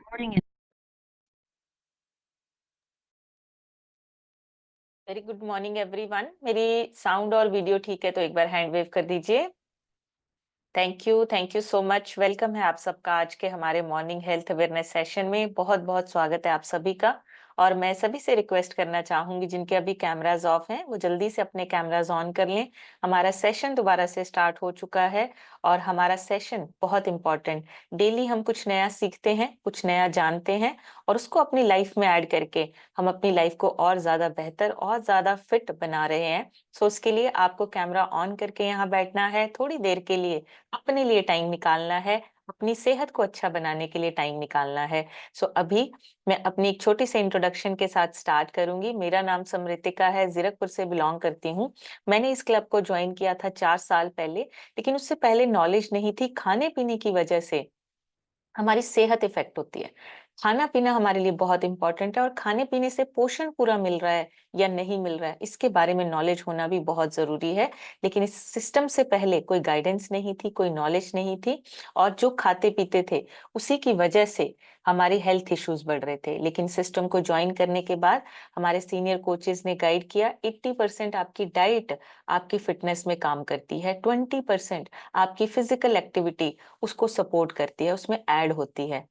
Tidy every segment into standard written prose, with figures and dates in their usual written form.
Morning. Very good morning everyone. मेरी sound और video ठीक है तो एक बार हैंड वेव कर दीजिए। Thank you so much. Welcome है आप सबका आज के हमारे मॉर्निंग हेल्थ अवेयरनेस सेशन में। बहुत बहुत स्वागत है आप सभी का। और मैं सभी से रिक्वेस्ट करना चाहूंगी जिनके अभी कैमराज ऑफ हैं वो जल्दी से अपने कैमराज ऑन कर लें। हमारा सेशन दोबारा से स्टार्ट हो चुका है और हमारा सेशन बहुत इंपॉर्टेंट। डेली हम कुछ नया सीखते हैं, कुछ नया जानते हैं और उसको अपनी लाइफ में ऐड करके हम अपनी लाइफ को और ज्यादा बेहतर और ज्यादा फिट बना रहे हैं। सो उसके लिए आपको कैमरा ऑन करके यहाँ बैठना है, थोड़ी देर के लिए अपने लिए टाइम निकालना है, अपनी सेहत को अच्छा बनाने के लिए टाइम निकालना है। सो अभी मैं अपनी एक छोटी सी इंट्रोडक्शन के साथ स्टार्ट करूंगी। मेरा नाम समृतिका है, जीरकपुर से बिलोंग करती हूँ। मैंने इस क्लब को ज्वाइन किया था 4 साल पहले, लेकिन उससे पहले नॉलेज नहीं थी। खाने पीने की वजह से हमारी सेहत इफेक्ट होती है। खाना पीना हमारे लिए बहुत इंपॉर्टेंट है और खाने पीने से पोषण पूरा मिल रहा है या नहीं मिल रहा है इसके बारे में नॉलेज होना भी बहुत जरूरी है। लेकिन इस सिस्टम से पहले कोई गाइडेंस नहीं थी, कोई नॉलेज नहीं थी और जो खाते पीते थे उसी की वजह से हमारी हेल्थ इश्यूज बढ़ रहे थे। लेकिन सिस्टम को ज्वाइन करने के बाद हमारे सीनियर कोचेस ने गाइड किया 80% आपकी डाइट आपकी फिटनेस में काम करती है, 20% आपकी फिजिकल एक्टिविटी उसको सपोर्ट करती है, उसमें ऐड होती है।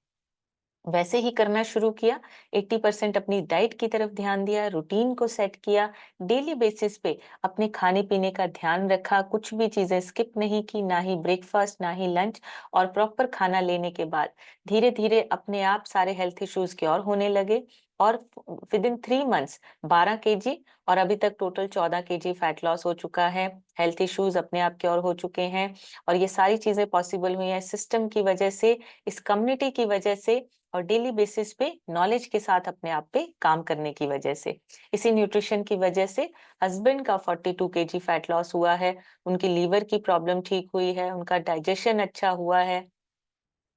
वैसे ही करना शुरू किया। 80% अपनी डाइट की तरफ ध्यान दिया, रूटीन को सेट किया, डेली बेसिस पे अपने खाने पीने का ध्यान रखा, कुछ भी चीजें स्किप नहीं की, ना ही ब्रेकफास्ट ना ही लंच। और प्रॉपर खाना लेने के बाद धीरे धीरे अपने आप सारे हेल्थ इश्यूज क्योर होने लगे और विद इन 3 मंथ्स 12 kg और अभी तक टोटल 14 kg फैट लॉस हो चुका है। हेल्थ इश्यूज अपने आप क्योर हो चुके हैं और ये सारी चीजें पॉसिबल हुई है सिस्टम की वजह से, इस कम्युनिटी की वजह से और डेली बेसिस पे नॉलेज के साथ अपने आप पे काम करने की वजह से। इसी न्यूट्रिशन की वजह से हस्बैंड का 42 kg फैट लॉस हुआ है, उनकी लीवर की प्रॉब्लम ठीक हुई है, उनका डाइजेशन अच्छा हुआ है।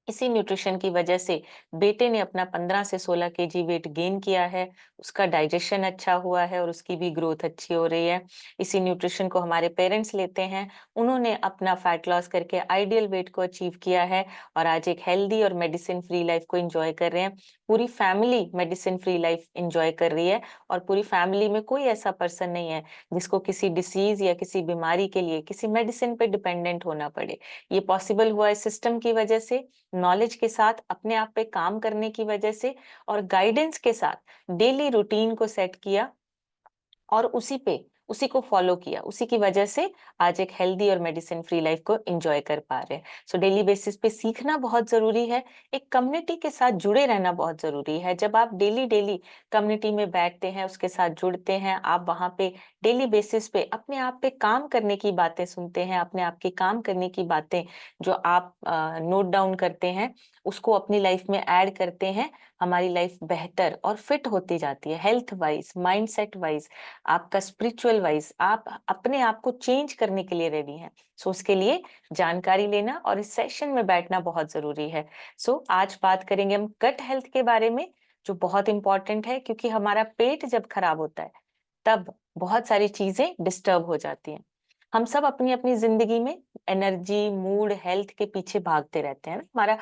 इसी न्यूट्रिशन की वजह से बेटे ने अपना 15 से 16 kg वेट गेन किया है, उसका डाइजेशन अच्छा हुआ है और उसकी भी ग्रोथ अच्छी हो रही है। इसी न्यूट्रिशन को हमारे पेरेंट्स लेते हैं, उन्होंने अपना फैट लॉस करके आइडियल वेट को अचीव किया है और आज एक हेल्दी और मेडिसिन फ्री लाइफ को एंजॉय कर रहे हैं। पूरी family medicine free life enjoy कर रही है और पूरी फैमिली में कोई ऐसा पर्सन नहीं है जिसको किसी डिसीज या किसी बीमारी के लिए किसी मेडिसिन पे डिपेंडेंट होना पड़े। ये पॉसिबल हुआ है सिस्टम की वजह से, नॉलेज के साथ अपने आप पे काम करने की वजह से और गाइडेंस के साथ डेली रूटीन को सेट किया और उसी को फॉलो किया। उसी की वजह से आज एक हेल्दी और मेडिसिन फ्री लाइफ को एंजॉय कर पा रहे हैं। सो डेली बेसिस पे सीखना बहुत जरूरी है, एक कम्युनिटी के साथ जुड़े रहना बहुत जरूरी है। जब आप डेली डेली कम्युनिटी में बैठते हैं, उसके साथ जुड़ते हैं, आप वहां पे डेली बेसिस पे अपने आप पे काम करने की बातें सुनते हैं, अपने आप के काम करने की बातें जो आप नोट डाउन करते हैं उसको अपनी लाइफ में ऐड करते हैं, हमारी लाइफ बेहतर और फिट होती जाती है। हेल्थ वाइज, माइंडसेट वाइज, आपका स्पिरिचुअल वाइज आप अपने आप को चेंज करने के लिए रेडी हैं। सो उसके लिए जानकारी लेना और इस सेशन में बैठना बहुत जरूरी है। सो आज बात करेंगे हम गट हेल्थ के बारे में, जो बहुत इंपॉर्टेंट है क्योंकि हमारा पेट जब खराब होता है तब बहुत सारी चीजें डिस्टर्ब हो जाती हैं। हम सब अपनी अपनी जिंदगी में एनर्जी, मूड, हेल्थ के पीछे भागते रहते हैं ना। हमारा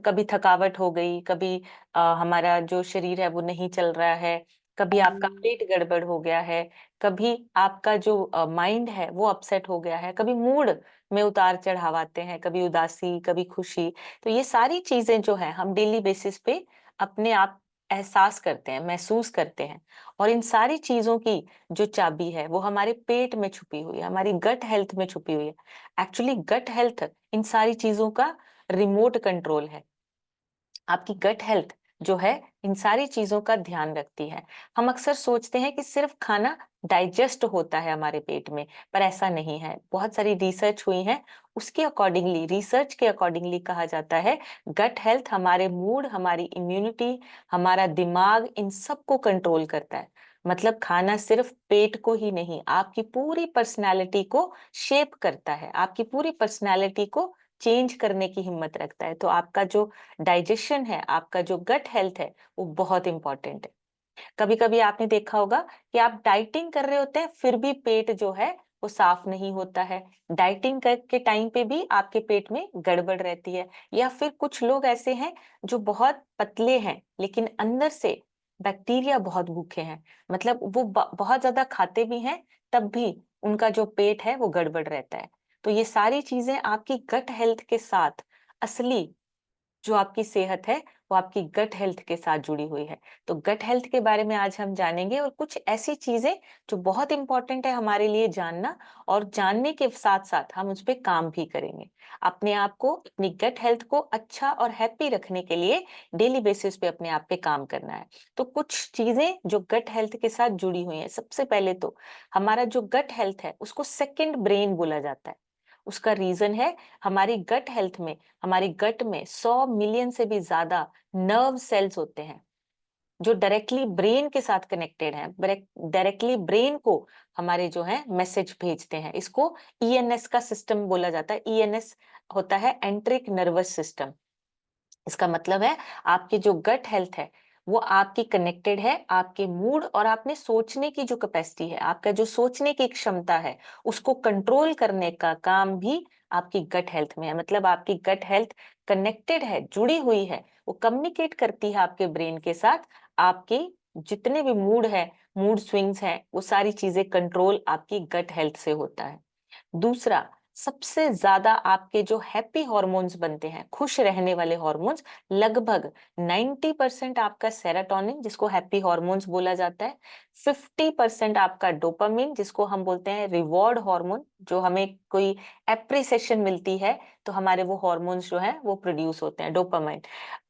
कभी थकावट हो गई, कभी हमारा जो शरीर है वो नहीं चल रहा है, कभी आपका पेट गड़बड़ हो गया है, कभी आपका जो माइंड है वो अपसेट हो गया है, कभी मूड में उतार चढ़ाव आते हैं, कभी उदासी, कभी खुशी। तो ये सारी चीजें जो है हम डेली बेसिस पे अपने आप एहसास करते हैं, महसूस करते हैं। और इन सारी चीजों की जो चाबी है वो हमारे पेट में छुपी हुई है, हमारी गट हेल्थ में छुपी हुई है। एक्चुअली गट हेल्थ इन सारी चीजों का रिमोट कंट्रोल है। आपकी गट हेल्थ जो है इन सारी चीजों का ध्यान रखती है। हम अक्सर सोचते हैं कि सिर्फ खाना डाइजेस्ट होता है हमारे पेट में, पर ऐसा नहीं है। बहुत सारी रिसर्च हुई है, उसके अकॉर्डिंगली, रिसर्च के अकॉर्डिंगली कहा जाता है गट हेल्थ हमारे मूड, हमारी इम्यूनिटी, हमारा दिमाग, इन सबको कंट्रोल करता है। मतलब खाना सिर्फ पेट को ही नहीं, आपकी पूरी पर्सनैलिटी को शेप करता है, आपकी पूरी पर्सनैलिटी को चेंज करने की हिम्मत रखता है। तो आपका जो डाइजेशन है, आपका जो गट हेल्थ है वो बहुत इंपॉर्टेंट है। कभी कभी आपने देखा होगा कि आप डाइटिंग कर रहे होते हैं फिर भी पेट जो है वो साफ नहीं होता है। डाइटिंग के टाइम पे भी आपके पेट में गड़बड़ रहती है। या फिर कुछ लोग ऐसे हैं जो बहुत पतले हैं लेकिन अंदर से बैक्टीरिया बहुत भूखे हैं, मतलब वो बहुत ज्यादा खाते भी हैं तब भी उनका जो पेट है वो गड़बड़ रहता है। तो ये सारी चीजें आपकी गट हेल्थ के साथ, असली जो आपकी सेहत है वो आपकी गट हेल्थ के साथ जुड़ी हुई है। तो गट हेल्थ के बारे में आज हम जानेंगे और कुछ ऐसी चीजें जो बहुत इंपॉर्टेंट है हमारे लिए जानना, और जानने के साथ साथ हम उस पर काम भी करेंगे। अपने आप को, अपनी गट हेल्थ को अच्छा और हैप्पी रखने के लिए डेली बेसिस पे अपने आप पे काम करना है। तो कुछ चीजें जो गट हेल्थ के साथ जुड़ी हुई हैं, सबसे पहले तो हमारा जो गट हेल्थ है उसको सेकंड ब्रेन बोला जाता है। उसका रीजन है, हमारी गट हेल्थ में, हमारी गट में 100 मिलियन से भी ज्यादा नर्व सेल्स होते हैं जो डायरेक्टली ब्रेन के साथ कनेक्टेड हैं, डायरेक्टली ब्रेन को हमारे जो है मैसेज भेजते हैं। इसको ईएनएस का सिस्टम बोला जाता है। ईएनएस होता है एंट्रिक नर्वस सिस्टम। इसका मतलब है आपकी जो गट हेल्थ है वो आपकी कनेक्टेड है आपके मूड और आपने सोचने की जो कैपेसिटी है, आपका जो सोचने की क्षमता है, उसको कंट्रोल करने का काम भी आपकी गट हेल्थ में है। मतलब आपकी गट हेल्थ कनेक्टेड है, जुड़ी हुई है, वो कम्युनिकेट करती है आपके ब्रेन के साथ। आपके जितने भी मूड है, मूड स्विंग्स हैं, वो सारी चीजें कंट्रोल आपकी गट हेल्थ से होता है। दूसरा, सबसे ज्यादा आपके जो हैप्पी हॉर्मोन्स बनते हैं, खुश रहने वाले हॉर्मोन्स, लगभग 90% आपका सेरोटोनिन जिसको हैप्पी हॉर्मोन्स बोला जाता है, 50% आपका डोपामिन जिसको हम बोलते हैं रिवॉर्ड हार्मोन, जो हमें कोई एप्रिसिएशन मिलती है तो हमारे वो हॉर्मोन्स जो है वो प्रोड्यूस होते हैं, डोपामाइन,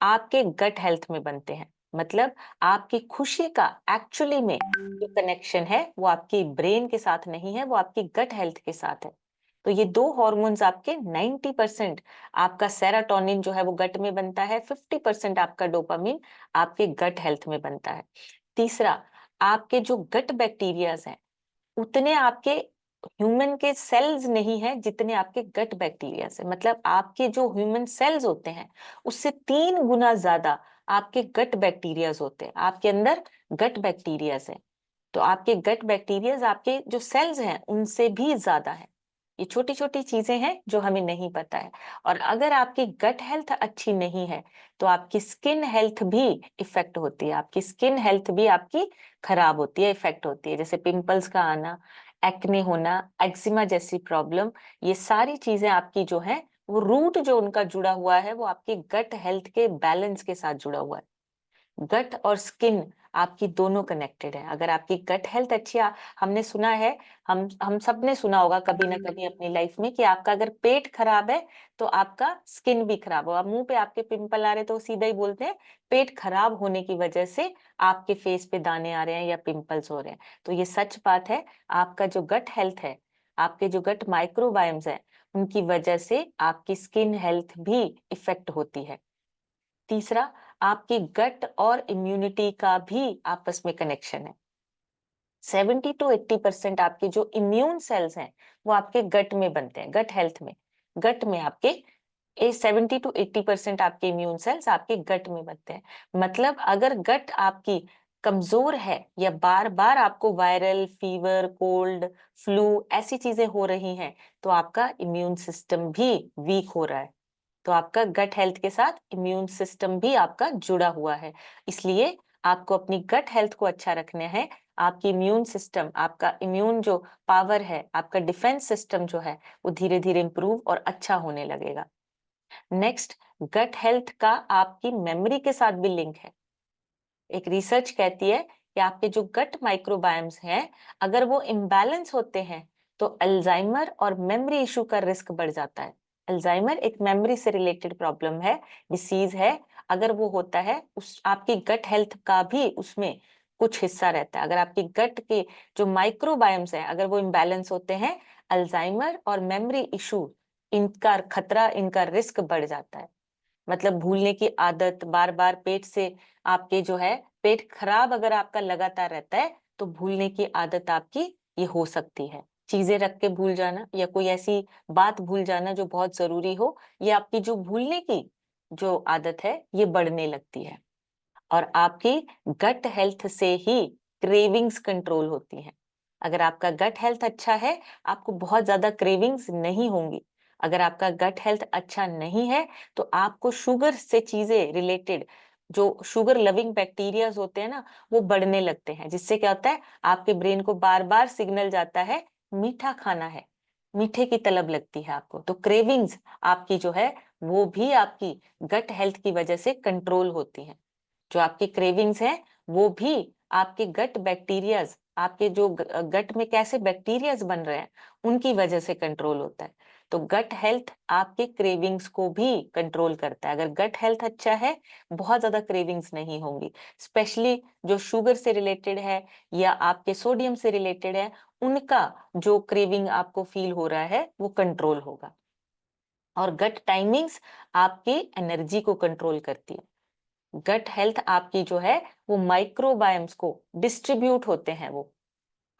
आपके गट हेल्थ में बनते हैं। मतलब आपकी खुशी का एक्चुअली में जो कनेक्शन है वो आपकी ब्रेन के साथ नहीं है, वो आपकी गट हेल्थ के साथ है। तो ये दो हॉर्मोन्स आपके 90%, आपका सेरोटोनिन जो है वो गट में बनता है, 50% आपका डोपामिन आपके गट हेल्थ में बनता है। तीसरा, आपके जो गट बैक्टीरियाज हैं उतने आपके ह्यूमन के सेल्स नहीं है जितने आपके गट बैक्टीरिया से। मतलब आपके जो ह्यूमन सेल्स होते हैं उससे 3 गुना ज्यादा आपके गट बैक्टीरियाज होते हैं। आपके अंदर गट बैक्टीरियाज है, तो आपके गट बैक्टीरियाज आपके जो सेल्स हैं उनसे भी ज्यादा है। ये छोटी छोटी चीजें हैं जो हमें नहीं पता है। और अगर आपकी गट हेल्थ अच्छी नहीं है तो आपकी स्किन हेल्थ भी इफेक्ट होती है, आपकी स्किन हेल्थ भी आपकी खराब होती है, इफेक्ट होती है। जैसे पिंपल्स का आना, एक्ने होना, एक्जिमा जैसी प्रॉब्लम, ये सारी चीजें आपकी जो है वो रूट जो उनका जुड़ा हुआ है वो आपकी गट हेल्थ के बैलेंस के साथ जुड़ा हुआ है। गट और स्किन आपकी दोनों कनेक्टेड है। अगर आपकी गट हेल्थ अच्छी हमने सुना है, हम सब ने सुना होगा कभी ना कभी अपनी लाइफ में कि आपका अगर पेट खराब है तो आपका स्किन भी खराब होगा। मुंह पे आपके पिंपल आ रहे तो सीधा ही बोलते हैं पेट खराब होने की वजह से आपके फेस पे दाने आ रहे हैं या पिंपल्स हो रहे हैं। तो ये सच बात है। आपका जो गट हेल्थ है, आपके जो गट माइक्रोबायम्स है, उनकी वजह से आपकी स्किन हेल्थ भी इफेक्ट होती है। तीसरा, आपकी गट और इम्यूनिटी का भी आपस में कनेक्शन है। 70 to 80% आपके जो इम्यून सेल्स हैं वो आपके गट में बनते हैं, गट हेल्थ में। गट में आपके 70 to 80% आपके इम्यून सेल्स आपके गट में बनते हैं। मतलब अगर गट आपकी कमजोर है या बार बार आपको वायरल फीवर, कोल्ड, फ्लू ऐसी चीजें हो रही हैं तो आपका इम्यून सिस्टम भी वीक हो रहा है। तो आपका गट हेल्थ के साथ इम्यून सिस्टम भी आपका जुड़ा हुआ है। इसलिए आपको अपनी गट हेल्थ को अच्छा रखना है। आपकी इम्यून सिस्टम, आपका इम्यून जो पावर है, आपका डिफेंस सिस्टम जो है वो धीरे धीरे इंप्रूव और अच्छा होने लगेगा। नेक्स्ट, गट हेल्थ का आपकी मेमोरी के साथ भी लिंक है। एक रिसर्च कहती है कि आपके जो गट माइक्रोबायम्स हैं अगर वो इम्बैलेंस होते हैं तो अल्जाइमर और मेमोरी इशू का रिस्क बढ़ जाता है। अल्जाइमर एक मेमोरी से रिलेटेड प्रॉब्लम है, डिसीज है। अगर वो होता है, उस आपकी गट हेल्थ का भी उसमें कुछ हिस्सा रहता है। अगर आपकी गट के जो माइक्रोबायम्स हैं अगर वो इम्बैलेंस होते हैं, अल्जाइमर और मेमोरी इशू, इनका खतरा, इनका रिस्क बढ़ जाता है। मतलब भूलने की आदत, बार बार पेट से आपके जो है पेट खराब अगर आपका लगातार रहता है तो भूलने की आदत आपकी ये हो सकती है। चीजें रख के भूल जाना या कोई ऐसी बात भूल जाना जो बहुत जरूरी हो, ये आपकी जो भूलने की जो आदत है ये बढ़ने लगती है। और आपकी गट हेल्थ से ही क्रेविंग्स कंट्रोल होती हैं। अगर आपका गट हेल्थ अच्छा है, आपको बहुत ज्यादा क्रेविंग्स नहीं होंगी। अगर आपका गट हेल्थ अच्छा नहीं है, तो आपको शुगर से चीजें रिलेटेड, जो शुगर लविंग बैक्टीरियाज होते हैं ना, वो बढ़ने लगते हैं, जिससे क्या होता है, आपके ब्रेन को बार बार सिग्नल जाता है मीठा खाना है, मीठे की तलब लगती है आपको। तो क्रेविंग्स आपकी जो है, वो भी आपकी गट हेल्थ की वजह से कंट्रोल होती है। जो आपकी क्रेविंग्स है, वो भी आपके गट बैक्टीरियाज, आपके जो गट में कैसे बैक्टीरियाज बन रहे हैं, उनकी वजह से कंट्रोल होता है। तो गट हेल्थ आपके क्रेविंग्स को भी कंट्रोल करता है। अगर गट हेल्थ अच्छा है, बहुत ज्यादा क्रेविंग्स नहीं होंगी, स्पेशली जो शुगर से रिलेटेड है या आपके सोडियम से रिलेटेड है, उनका जो क्रेविंग आपको फील हो रहा है, वो कंट्रोल होगा। और गट टाइमिंग्स आपकी एनर्जी को कंट्रोल करती है। गट हेल्थ आपकी जो है, वो माइक्रोबायम्स को डिस्ट्रीब्यूट होते हैं। वो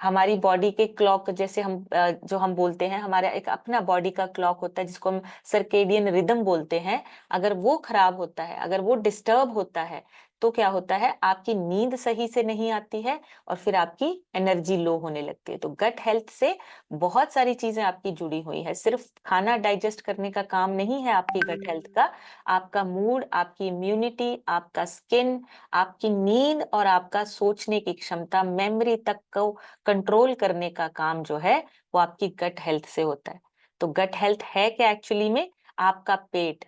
हमारी बॉडी के क्लॉक, जैसे हम जो हम बोलते हैं, हमारा एक अपना बॉडी का क्लॉक होता है, जिसको हम सर्केडियन रिदम बोलते हैं। अगर वो खराब होता है, अगर वो डिस्टर्ब होता है, तो क्या होता है, आपकी नींद सही से नहीं आती है और फिर आपकी एनर्जी लो होने लगती है। तो गट हेल्थ से बहुत सारी चीजें आपकी जुड़ी हुई है। सिर्फ खाना डाइजेस्ट करने का काम नहीं है आपकी गट हेल्थ का, आपका मूड, आपकी इम्यूनिटी, आपका स्किन, आपकी नींद और आपका सोचने की क्षमता, मेमोरी तक को कंट्रोल करने का काम जो है, वो आपकी गट हेल्थ से होता है। तो गट हेल्थ है क्या एक्चुअली में? आपका पेट,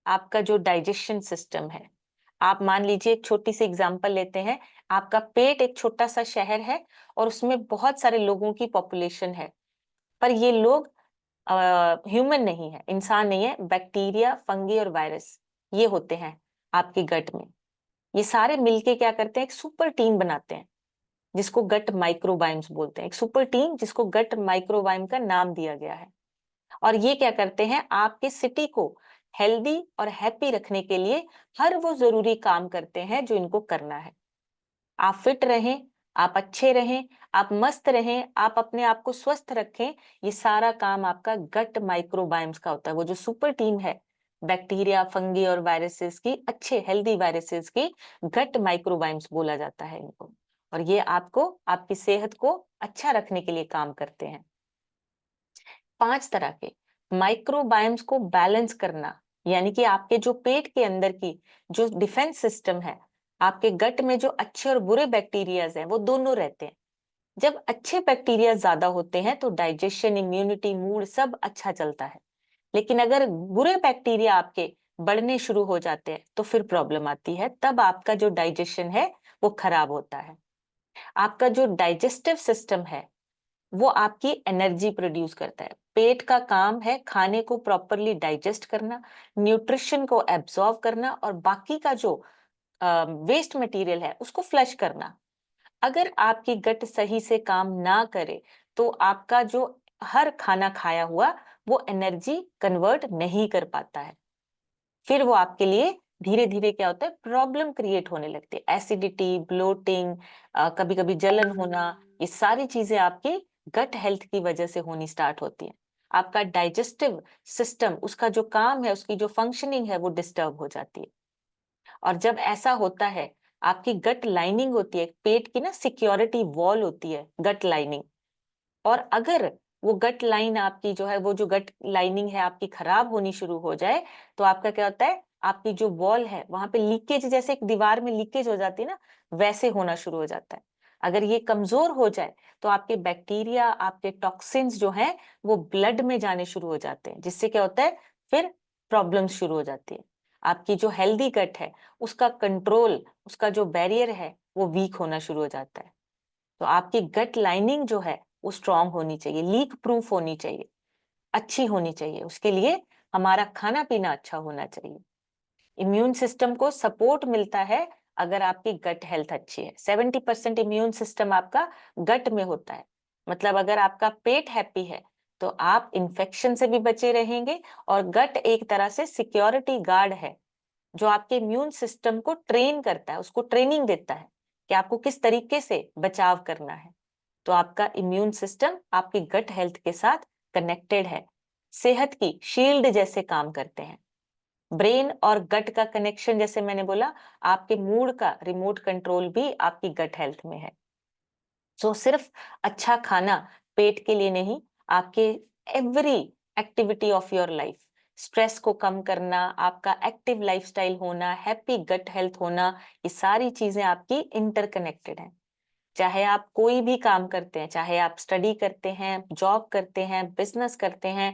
आपका जो डाइजेशन सिस्टम है। आप मान लीजिए, एक छोटी सी एग्जांपल लेते हैं। आपका पेट एक छोटा सा शहर है और उसमें बहुत सारे लोगों की पॉपुलेशन है, पर ये लोग ह्यूमन नहीं है, इंसान नहीं है, बैक्टीरिया, फंगी और वायरस, ये होते हैं आपके गट में। ये सारे मिलके क्या करते हैं, एक सुपर टीम बनाते हैं, जिसको गट माइक्रोबाइम्स बोलते हैं। एक सुपर टीम जिसको गट माइक्रोबाइम का नाम दिया गया है। और ये क्या करते हैं, आपके सिटी को हेल्दी और हैप्पी रखने के लिए हर वो जरूरी काम करते हैं जो इनको करना है। आप फिट रहें, आप अच्छे रहें, आप मस्त रहें, आप अपने आप को स्वस्थ रखें, ये सारा काम आपका गट माइक्रोबाइम्स का होता है। वो जो सुपर टीम है, बैक्टीरिया, फंगी और वायरसेस की, अच्छे हेल्दी वायरसेस की, गट माइक्रोबाइम्स बोला जाता है इनको। और ये आपको, आपकी सेहत को अच्छा रखने के लिए काम करते हैं। 5 तरह के माइक्रोबायोम्स को बैलेंस करना, यानी कि आपके जो पेट के अंदर की जो डिफेंस सिस्टम है, आपके गट में जो अच्छे और बुरे बैक्टीरियाज हैं, वो दोनों रहते हैं। जब अच्छे बैक्टीरिया ज्यादा होते हैं, तो डाइजेशन, इम्यूनिटी, मूड सब अच्छा चलता है। लेकिन अगर बुरे बैक्टीरिया आपके बढ़ने शुरू हो जाते हैं, तो फिर प्रॉब्लम आती है। तब आपका जो डाइजेशन है, वो खराब होता है। आपका जो डाइजेस्टिव सिस्टम है, वो आपकी एनर्जी प्रोड्यूस करता है। पेट का काम है खाने को प्रॉपरली डाइजेस्ट करना, न्यूट्रिशन को एब्जॉर्ब करना और बाकी का जो वेस्ट मटेरियल है, उसको फ्लश करना। अगर आपकी गट सही से काम ना करे, तो आपका जो हर खाना खाया हुआ, वो एनर्जी कन्वर्ट नहीं कर पाता है। फिर वो आपके लिए धीरे धीरे क्या होता है, प्रॉब्लम क्रिएट होने लगती है। एसिडिटी, ब्लोटिंग, कभी कभी जलन होना, ये सारी चीजें आपकी गट हेल्थ की वजह से होनी स्टार्ट होती है। आपका डाइजेस्टिव सिस्टम, उसका जो काम है, उसकी जो फंक्शनिंग है, वो डिस्टर्ब हो जाती है। और जब ऐसा होता है, आपकी गट लाइनिंग होती है, पेट की ना सिक्योरिटी वॉल होती है गट लाइनिंग। और अगर वो गट लाइन आपकी जो है, वो जो गट लाइनिंग है आपकी खराब होनी शुरू हो जाए, तो आपका क्या होता है, आपकी जो वॉल है, वहां पे लीकेज, जैसे एक दीवार में लीकेज हो जाती है ना, वैसे होना शुरू हो जाता है। अगर ये कमजोर हो जाए, तो आपके बैक्टीरिया, आपके टॉक्सिन्स जो हैं, वो ब्लड में जाने शुरू हो जाते हैं, जिससे क्या होता है, फिर प्रॉब्लम शुरू हो जाती है। आपकी जो हेल्दी गट है, उसका कंट्रोल, उसका जो बैरियर है, वो वीक होना शुरू हो जाता है। तो आपकी गट लाइनिंग जो है, वो स्ट्रांग होनी चाहिए, लीक प्रूफ होनी चाहिए, अच्छी होनी चाहिए। उसके लिए हमारा खाना पीना अच्छा होना चाहिए। इम्यून सिस्टम को सपोर्ट मिलता है अगर आपकी गट हेल्थ अच्छी है। 70% इम्यून सिस्टम आपका गट में होता है। मतलब अगर आपका पेट हैप्पी है, तो आप इन्फेक्शन से भी बचे रहेंगे। और गट एक तरह से सिक्योरिटी गार्ड है, जो आपके इम्यून सिस्टम को ट्रेन करता है, उसको ट्रेनिंग देता है कि आपको किस तरीके से बचाव करना है। तो आपका इम्यून सिस्टम आपकी गट हेल्थ के साथ कनेक्टेड है, सेहत की शील्ड जैसे काम करते हैं। ब्रेन और गट का कनेक्शन, जैसे मैंने बोला, आपके मूड का रिमोट कंट्रोल भी आपकी गट हेल्थ में है। सो सिर्फ अच्छा खाना पेट के लिए नहीं, आपके every activity of your life, stress को कम करना, आपका एक्टिव लाइफस्टाइल होना, हैप्पी गट हेल्थ होना, ये सारी चीजें आपकी इंटरकनेक्टेड हैं। चाहे आप कोई भी काम करते हैं, चाहे आप स्टडी करते हैं, जॉब करते हैं, बिजनेस करते हैं,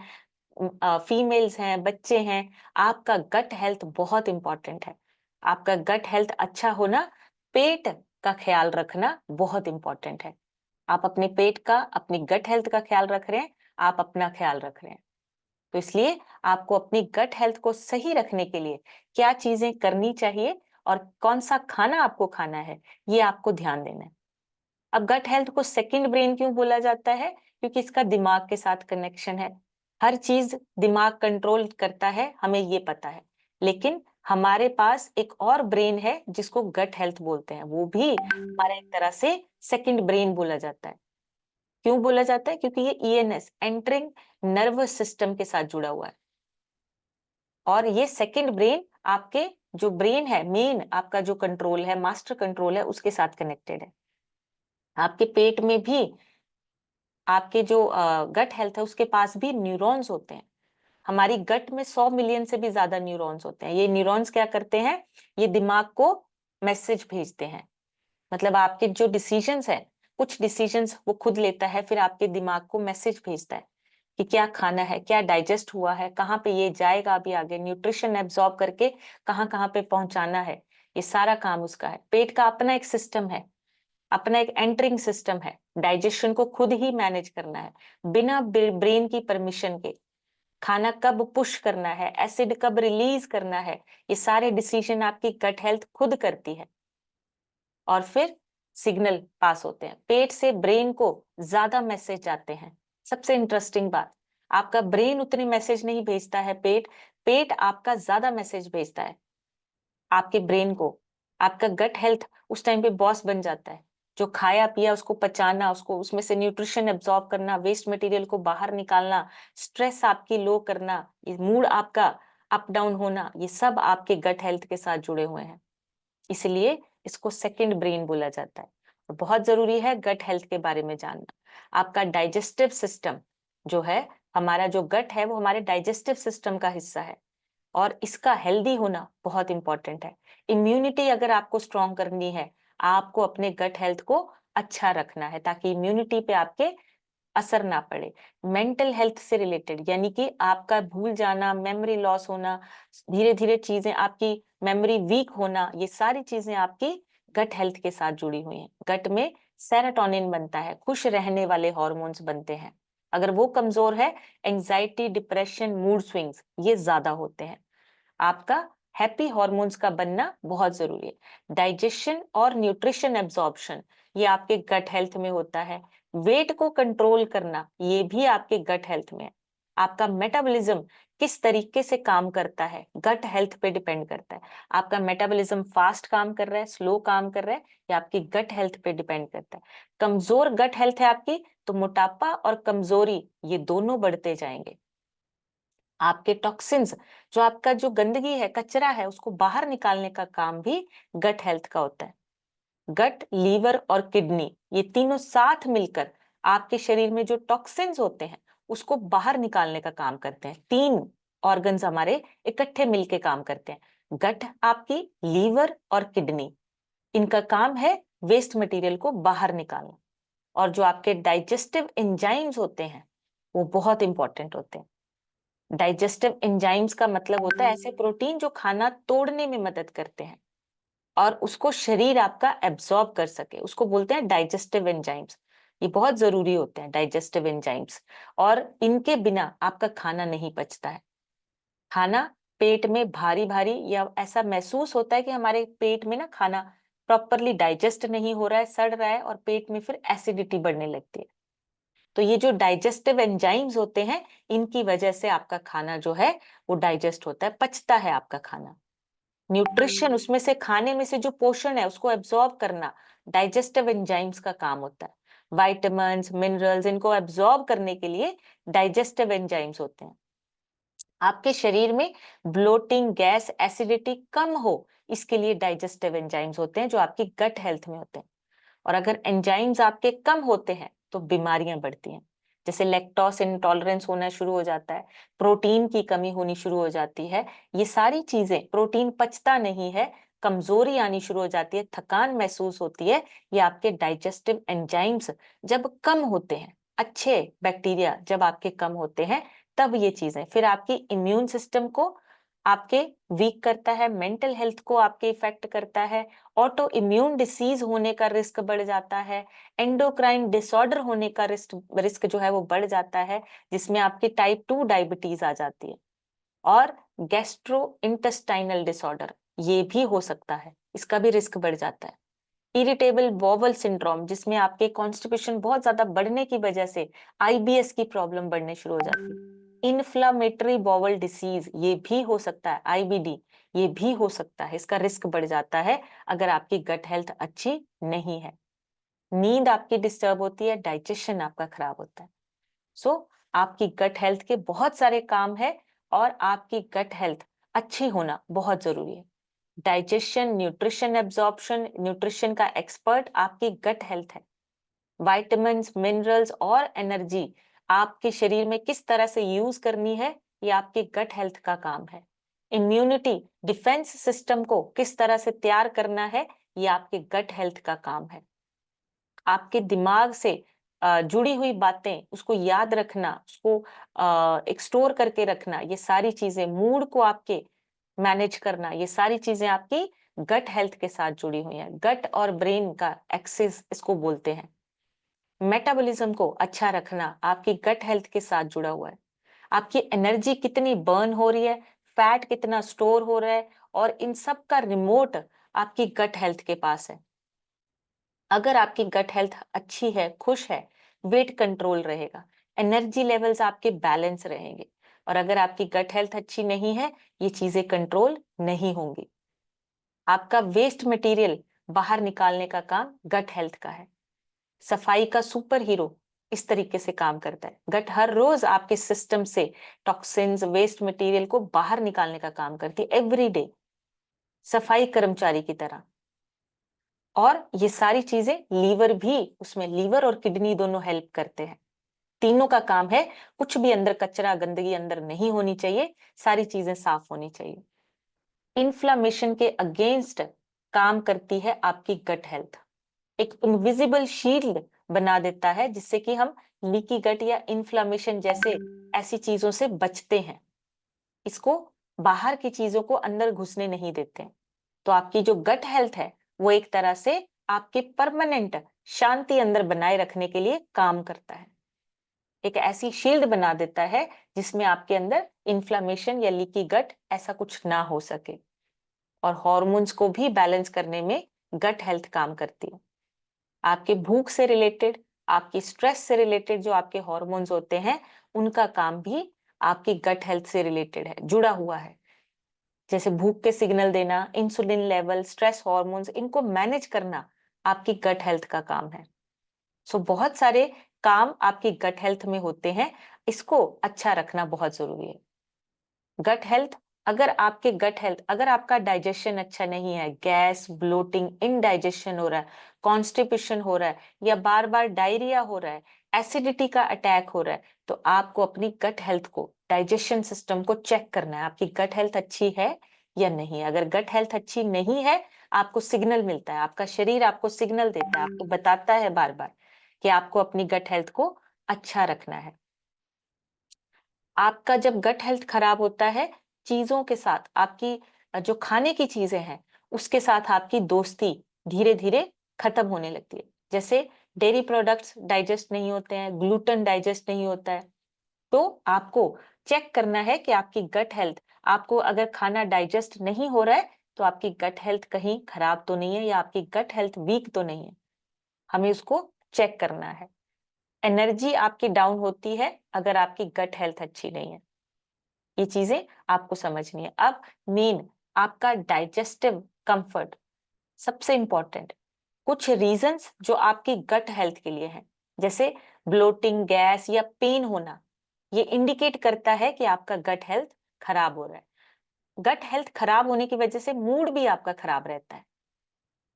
फीमेल्स हैं, बच्चे हैं, आपका गट हेल्थ बहुत इंपॉर्टेंट है। आपका गट हेल्थ अच्छा होना, पेट का ख्याल रखना बहुत इंपॉर्टेंट है। आप अपने पेट का, अपनी गट हेल्थ का ख्याल रख रहे हैं, आप अपना ख्याल रख रहे हैं। तो इसलिए आपको अपनी गट हेल्थ को सही रखने के लिए क्या चीजें करनी चाहिए और कौन सा खाना आपको खाना है, ये आपको ध्यान देना है। अब गट हेल्थ को सेकंड ब्रेन क्यों बोला जाता है? क्योंकि इसका दिमाग के साथ कनेक्शन है। हर चीज दिमाग कंट्रोल करता है, हमें ये पता है। लेकिन हमारे पास एक और ब्रेन है जिसको गट हेल्थ बोलते हैं, वो भी हमारा एक तरह से सेकंड ब्रेन बोला जाता है। क्यों बोला जाता है? क्योंकि ये ईएनएस, एंटरिंग नर्वस सिस्टम के साथ जुड़ा हुआ है। और ये सेकंड ब्रेन आपके जो ब्रेन है, मेन आपका जो कंट्रोल है, मास्टर कंट्रोल है, उसके साथ कनेक्टेड है। आपके पेट में भी आपके जो गट हेल्थ है उसके पास भी न्यूरॉन्स होते हैं। हमारी गट में 100 मिलियन से भी ज्यादा न्यूरॉन्स होते हैं। ये न्यूरॉन्स क्या करते हैं? ये दिमाग को मैसेज भेजते हैं। मतलब आपके जो डिसीजंस है, कुछ डिसीजंस वो खुद लेता है, फिर आपके दिमाग को मैसेज भेजता है कि क्या खाना है, क्या डाइजेस्ट हुआ है, कहाँ पे ये जाएगा अभी आगे, न्यूट्रिशन एब्जॉर्ब करके कहाँ कहाँ पे पहुंचाना है। ये सारा काम उसका है। पेट का अपना एक सिस्टम है, अपना एक एंटरिंग सिस्टम है, डाइजेशन को खुद ही मैनेज करना है बिना ब्रेन की परमिशन के। खाना कब पुश करना है, एसिड कब रिलीज करना है, ये सारे डिसीजन आपकी गट हेल्थ खुद करती है। और फिर सिग्नल पास होते हैं पेट से ब्रेन को, ज्यादा मैसेज जाते हैं। सबसे इंटरेस्टिंग बात, आपका ब्रेन उतने मैसेज नहीं भेजता है, पेट पेट आपका ज्यादा मैसेज भेजता है आपके ब्रेन को। आपका गट हेल्थ उस टाइम पे बॉस बन जाता है। जो खाया पिया उसको पचाना, उसको उसमें से न्यूट्रिशन एब्जॉर्ब करना, वेस्ट मटेरियल को बाहर निकालना, स्ट्रेस आपकी लो करना, ये मूड आपका अप डाउन होना, ये सब आपके गट हेल्थ के साथ जुड़े हुए हैं। इसलिए इसको सेकंड ब्रेन बोला जाता है। और बहुत जरूरी है गट हेल्थ के बारे में जानना। आपका डाइजेस्टिव सिस्टम जो है, हमारा जो गट है वो हमारे डाइजेस्टिव सिस्टम का हिस्सा है और इसका हेल्दी होना बहुत इंपॉर्टेंट है। इम्यूनिटी अगर आपको स्ट्रॉन्ग करनी है, आपको अपने गट हेल्थ को अच्छा रखना है ताकि इम्यूनिटी पे आपके असर ना पड़े। मेंटल हेल्थ से रिलेटेड, यानी कि आपका भूल जाना, मेमोरी लॉस होना, धीरे धीरे चीजें आपकी मेमोरी वीक होना, ये सारी चीजें आपकी गट हेल्थ के साथ जुड़ी हुई हैं। गट में सेरोटोनिन बनता है, खुश रहने वाले हॉर्मोन्स बनते हैं। अगर वो कमजोर है, एंजाइटी, डिप्रेशन, मूड स्विंग्स ये ज्यादा होते हैं। आपका हैप्पी हॉर्मोन्स का बनना बहुत जरूरी है। डाइजेशन और न्यूट्रिशन एब्जॉर्प्शन ये आपके गट हेल्थ में होता है। वेट को कंट्रोल करना ये भी आपके गट हेल्थ में है। आपका मेटाबॉलिज्म किस तरीके से काम करता है, गट हेल्थ पे डिपेंड करता है। आपका मेटाबॉलिज्म फास्ट काम कर रहा है, स्लो काम कर रहा है, ये आपकी गट हेल्थ पे डिपेंड करता है। कमजोर गट हेल्थ है आपकी, तो मोटापा और कमजोरी ये दोनों बढ़ते जाएंगे। आपके टॉक्सिन्स, जो आपका जो गंदगी है, कचरा है, उसको बाहर निकालने का काम भी गट हेल्थ का होता है। गट, लीवर और किडनी ये तीनों साथ मिलकर आपके शरीर में जो टॉक्सिन्स होते हैं उसको बाहर निकालने का काम करते हैं। तीन ऑर्गन्स हमारे इकट्ठे मिलके काम करते हैं, गट, आपकी लीवर और किडनी। इनका काम है वेस्ट मटेरियल को बाहर निकालना। और जो आपके डाइजेस्टिव एंजाइम्स होते हैं वो बहुत इंपॉर्टेंट होते हैं। डाइजेस्टिव एंजाइम्स का मतलब होता है ऐसे प्रोटीन जो खाना तोड़ने में मदद करते हैं और उसको शरीर आपका एब्जॉर्ब कर सके, उसको बोलते हैं डाइजेस्टिव एंजाइम्स। ये बहुत जरूरी होते हैं डाइजेस्टिव एंजाइम्स, और इनके बिना आपका खाना नहीं पचता है। खाना पेट में भारी भारी या ऐसा महसूस होता है कि हमारे पेट में ना खाना प्रॉपरली डाइजेस्ट नहीं हो रहा है, सड़ रहा है, और पेट में फिर एसिडिटी बढ़ने लगती है। तो ये जो डाइजेस्टिव एंजाइम्स होते हैं, इनकी वजह से आपका खाना जो है वो डाइजेस्ट होता है, पचता है आपका खाना। न्यूट्रिशन, उसमें से खाने में से जो पोषण है उसको एब्जॉर्ब करना, डाइजेस्टिव एंजाइम्स का काम होता है। वाइटामिन्स, मिनरल्स, इनको एब्जॉर्ब करने के लिए डाइजेस्टिव एंजाइम्स होते हैं। आपके शरीर में ब्लोटिंग, गैस, एसिडिटी कम हो, इसके लिए डाइजेस्टिव एंजाइम्स होते हैं जो आपकी गट हेल्थ में होते हैं। और अगर एंजाइम्स आपके कम होते हैं तो बीमारियां बढ़ती हैं, जैसे लैक्टोज इंटॉलरेंस होना शुरू हो जाता है, प्रोटीन की कमी होनी शुरू हो जाती है। ये सारी चीजें, प्रोटीन पचता नहीं है, कमजोरी आनी शुरू हो जाती है, थकान महसूस होती है, ये आपके डाइजेस्टिव एंजाइम्स जब कम होते हैं, अच्छे बैक्टीरिया जब आपके कम होते हैं, तब ये चीजें फिर आपकी इम्यून सिस्टम को आपके वीक करता है, मेंटल हेल्थ को आपके इफेक्ट करता है, ऑटो इम्यून डिसीज होने का रिस्क बढ़ जाता है, एंडोक्राइन डिसऑर्डर होने का रिस्क जो है वो बढ़ जाता है, जिसमें आपकी टाइप 2 डायबिटीज आ जाती है, और गैस्ट्रो इंटेस्टाइनल डिसऑर्डर ये भी हो सकता है, इसका भी रिस्क बढ़ जाता है। इरिटेबल बॉवल सिंड्रोम, जिसमें आपके कॉन्स्टिपेशन बहुत ज्यादा बढ़ने की वजह से आईबीएस की प्रॉब्लम बढ़ने शुरू हो जाती है। इन्फ्लामेटरी बॉवल डिसीज ये भी हो सकता है, आईबीडी ये भी हो सकता है, इसका रिस्क बढ़ जाता है अगर आपकी गट हेल्थ अच्छी नहीं है। नींद आपकी डिस्टर्ब होती है, डाइजेशन आपका खराब होता है। सो आपकी गट हेल्थ के बहुत सारे काम है, और आपकी गट हेल्थ अच्छी होना बहुत जरूरी है। डाइजेशन, न्यूट्रिशन, एब्जॉर्प्शन, न्यूट्रिशन का एक्सपर्ट आपकी गट हेल्थ है। विटामिन्स, मिनरल्स और एनर्जी आपके शरीर में किस तरह से यूज करनी है, ये आपके गट हेल्थ का काम है। इम्यूनिटी, डिफेंस सिस्टम को किस तरह से तैयार करना है, ये आपके गट हेल्थ का काम है। आपके दिमाग से जुड़ी हुई बातें, उसको याद रखना, उसको एक स्टोर करके रखना, ये सारी चीजें, मूड को आपके मैनेज करना, ये सारी चीजें आपकी गट हेल्थ के साथ जुड़ी हुई हैं। गट और ब्रेन का एक्सिस इसको बोलते हैं। मेटाबॉलिज्म को अच्छा रखना आपकी गट हेल्थ के साथ जुड़ा हुआ है। आपकी एनर्जी कितनी बर्न हो रही है, फैट कितना स्टोर हो रहा है, और इन सब का रिमोट आपकी गट हेल्थ के पास है। अगर आपकी गट हेल्थ अच्छी है, खुश है, वेट कंट्रोल रहेगा, एनर्जी लेवल्स आपके बैलेंस रहेंगे। और अगर आपकी गट हेल्थ अच्छी नहीं है, ये चीजें कंट्रोल नहीं होंगी। आपका वेस्ट मटेरियल बाहर निकालने का काम गट हेल्थ का है। सफाई का सुपर हीरो इस तरीके से काम करता है। गट हर रोज आपके सिस्टम से टॉक्सिन्स, वेस्ट मटेरियल को बाहर निकालने का काम करती है, एवरी डे, सफाई कर्मचारी की तरह। और ये सारी चीजें लीवर भी, उसमें लीवर और किडनी दोनों हेल्प करते हैं। तीनों का काम है, कुछ भी अंदर कचरा, गंदगी अंदर नहीं होनी चाहिए, सारी चीजें साफ होनी चाहिए। इन्फ्लामेशन के अगेंस्ट काम करती है आपकी गट हेल्थ। एक इनविजिबल शील्ड बना देता है, जिससे कि हम लीकी गट या इन्फ्लामेशन जैसे ऐसी चीजों से बचते हैं। इसको बाहर की चीजों को अंदर घुसने नहीं देते हैं। तो आपकी जो गट हेल्थ है वो एक तरह से आपके परमानेंट शांति अंदर बनाए रखने के लिए काम करता है। एक ऐसी शील्ड बना देता है जिसमें आपके अंदर इन्फ्लामेशन या लीकी गट ऐसा कुछ ना हो सके। और हॉर्मोन्स को भी बैलेंस करने में गट हेल्थ काम करती है। आपके भूख से रिलेटेड, आपकी स्ट्रेस से रिलेटेड जो आपके हॉर्मोन्स होते हैं, उनका काम भी आपकी गट हेल्थ से रिलेटेड है, जुड़ा हुआ है। जैसे भूख के सिग्नल देना, इंसुलिन लेवल, स्ट्रेस हॉर्मोन्स, इनको मैनेज करना आपकी गट हेल्थ का काम है। सो बहुत सारे काम आपकी गट हेल्थ में होते हैं, इसको अच्छा रखना बहुत जरूरी है। गट हेल्थ, अगर आपका डाइजेशन अच्छा नहीं है, गैस, ब्लोटिंग, इनडाइजेशन हो रहा है, कॉन्स्टिपेशन हो रहा है, या बार बार डायरिया हो रहा है, एसिडिटी का अटैक हो रहा है, तो आपको अपनी गट हेल्थ को, डाइजेशन सिस्टम को चेक करना है, आपकी गट हेल्थ अच्छी है या नहीं। अगर गट हेल्थ अच्छी नहीं है, आपको सिग्नल मिलता है, आपका शरीर आपको सिग्नल देता है, आपको बताता है बार बार कि आपको अपनी गट हेल्थ को अच्छा रखना है। आपका जब गट हेल्थ खराब होता है, चीजों के साथ आपकी जो खाने की चीजें हैं, उसके साथ आपकी दोस्ती धीरे धीरे खत्म होने लगती है। जैसे डेयरी प्रोडक्ट्स डाइजेस्ट नहीं होते हैं, ग्लूटेन डाइजेस्ट नहीं होता है, तो आपको चेक करना है कि आपकी गट हेल्थ, आपको अगर खाना डाइजेस्ट नहीं हो रहा है, तो आपकी गट हेल्थ कहीं खराब तो नहीं है, या आपकी गट हेल्थ वीक तो नहीं है, हमें उसको चेक करना है। एनर्जी आपकी डाउन होती है अगर आपकी गट हेल्थ अच्छी नहीं है, ये चीजें आपको समझनी है। अब मेन, आपका डाइजेस्टिव कंफर्ट सबसे इंपॉर्टेंट। कुछ रीजंस जो आपकी गट हेल्थ के लिए हैं, जैसे ब्लोटिंग, गैस या पेन होना, ये इंडिकेट करता है कि आपका गट हेल्थ खराब हो रहा है। गट हेल्थ खराब होने की वजह से मूड भी आपका खराब रहता है,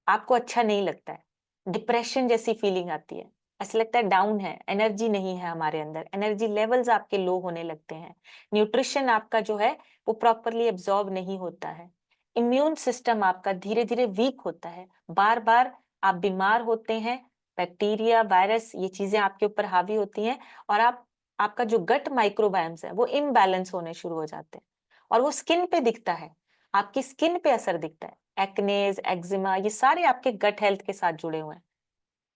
आपको अच्छा नहीं लगता है, डिप्रेशन जैसी फीलिंग आती है, ऐसा लगता है डाउन है, एनर्जी नहीं है हमारे अंदर, एनर्जी लेवल्स आपके लो होने लगते हैं, न्यूट्रिशन आपका जो है वो प्रॉपरली एब्जॉर्ब नहीं होता है, इम्यून सिस्टम आपका धीरे धीरे वीक होता है, बार बार आप बीमार होते हैं, बैक्टीरिया वायरस ये चीजें आपके ऊपर हावी होती हैं, और आपका जो गट माइक्रोबायम्स है वो इम्बैलेंस होने शुरू हो जाते हैं, और वो स्किन पे दिखता है, आपकी स्किन पे असर दिखता है, एक्नेज, एक्जिमा, ये सारे आपके गट हेल्थ के साथ जुड़े हुए हैं।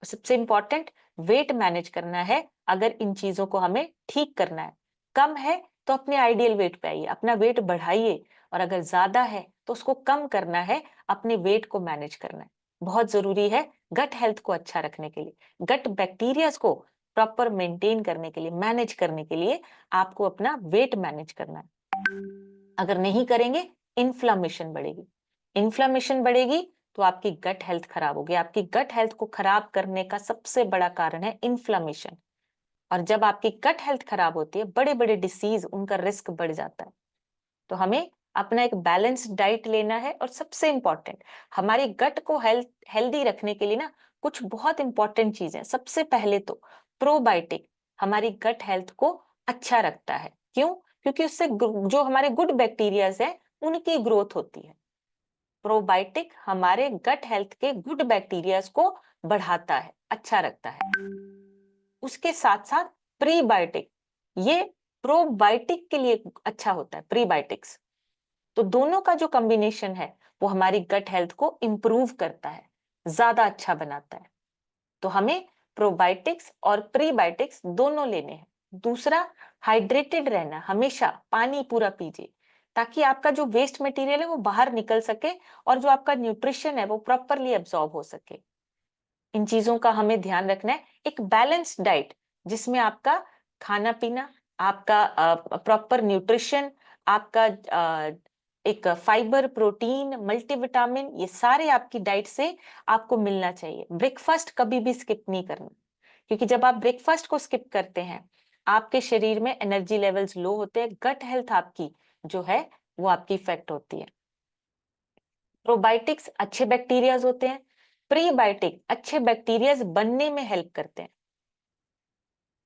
सबसे इंपॉर्टेंट, वेट मैनेज करना है, अगर इन चीजों को हमें ठीक करना है। कम है तो अपने आइडियल वेट पे आइए, अपना वेट बढ़ाइए, और अगर ज्यादा है तो उसको कम करना है, अपने वेट को मैनेज करना है। बहुत जरूरी है गट हेल्थ को अच्छा रखने के लिए, गट बैक्टीरियाज को प्रॉपर मेंटेन करने के लिए, मैनेज करने के लिए आपको अपना वेट मैनेज करना है। अगर नहीं करेंगे, इन्फ्लामेशन बढ़ेगी, इन्फ्लामेशन बढ़ेगी तो आपकी गट हेल्थ खराब होगी। आपकी गट हेल्थ को खराब करने का सबसे बड़ा कारण है इन्फ्लामेशन, और जब आपकी गट हेल्थ खराब होती है, बड़े बड़े डिसीज उनका रिस्क बढ़ जाता है। तो हमें अपना एक बैलेंस्ड डाइट लेना है, और सबसे इंपॉर्टेंट, हमारी गट को हेल्दी रखने के लिए ना कुछ बहुत इंपॉर्टेंट चीजें। सबसे पहले तो प्रोबायोटिक हमारी गट हेल्थ को अच्छा रखता है। क्यों? क्योंकि उससे जो हमारे गुड बैक्टीरियाज है उनकी ग्रोथ होती है। प्रोबायोटिक हमारे गट हेल्थ के गुड बैक्टीरियाज को बढ़ाता है, अच्छा रखता है। उसके साथ साथ प्रीबायोटिक, ये प्रोबायोटिक के लिए अच्छा होता है, प्रीबायोटिक्स। तो दोनों का जो कॉम्बिनेशन है वो हमारी गट हेल्थ को इंप्रूव करता है, ज्यादा अच्छा बनाता है। तो हमें प्रोबायोटिक्स और प्रीबायोटिक्स दोनों लेने हैं। दूसरा, हाइड्रेटेड रहना, हमेशा पानी पूरा पीजिए, ताकि आपका जो वेस्ट मटेरियल है वो बाहर निकल सके, और जो आपका न्यूट्रिशन है वो प्रॉपरली एब्जॉर्ब हो सके। इन चीजों का हमें ध्यान रखना है। एक बैलेंस्ड डाइट जिसमें आपका खाना पीना, आपका प्रॉपर न्यूट्रिशन, आपका एक फाइबर, प्रोटीन, मल्टीविटामिन, ये सारे आपकी डाइट से आपको मिलना चाहिए। ब्रेकफास्ट कभी भी स्किप नहीं करना, क्योंकि जब आप ब्रेकफास्ट को स्किप करते हैं, आपके शरीर में एनर्जी लेवल्स लो होते हैं, गट हेल्थ आपकी जो है वो आपकी इफेक्ट होती है। प्रोबायोटिक्स अच्छे बैक्टीरियाज होते हैं, प्रीबायोटिक अच्छे बैक्टीरियाज बनने में हेल्प करते हैं।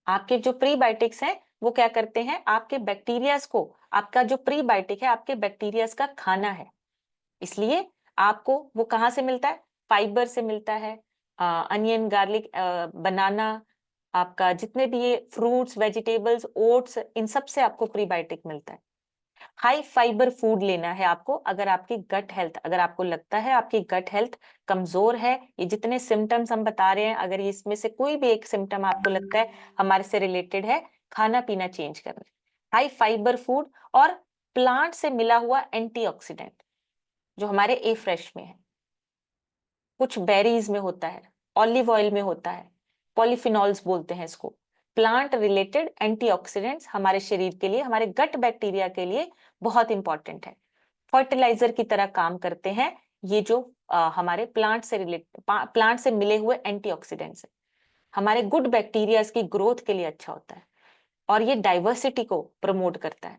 आपके जो प्रीबायोटिक्स हैं वो क्या करते हैं, आपके बैक्टीरियाज को, आपका जो प्रीबायोटिक है आपके बैक्टीरियाज का खाना है, इसलिए आपको वो कहाँ से मिलता है? फाइबर से मिलता है, अनियन, गार्लिक, बनाना, आपका जितने भी ये फ्रूट्स, वेजिटेबल्स, ओट्स, इन सब से आपको प्रीबायोटिक मिलता है। हाई फाइबर फूड लेना है आपको, अगर आपकी गट हेल्थ, अगर आपको लगता है आपकी गट हेल्थ कमजोर है, ये जितने सिम्टम्स हम बता रहे हैं, अगर इसमें से कोई भी एक सिम्टम आपको लगता है हमारे से रिलेटेड है, खाना पीना चेंज करना है। हाई फाइबर फूड और प्लांट से मिला हुआ एंटीऑक्सीडेंट जो हमारे ए फ्रेश में है, कुछ बेरीज में होता है, ऑलिव ऑयल में होता है, पॉलीफिनॉल्स बोलते हैं इसको। प्लांट रिलेटेड एंटीऑक्सीडेंट्स हमारे शरीर के लिए, हमारे गट बैक्टीरिया के लिए बहुत इंपॉर्टेंट है, फर्टिलाइजर की तरह काम करते हैं। ये जो हमारे प्लांट से मिले हुए एंटीऑक्सीडेंट्स है, हमारे गुड बैक्टीरियाज की ग्रोथ के लिए अच्छा होता है, और ये डाइवर्सिटी को प्रमोट करता है।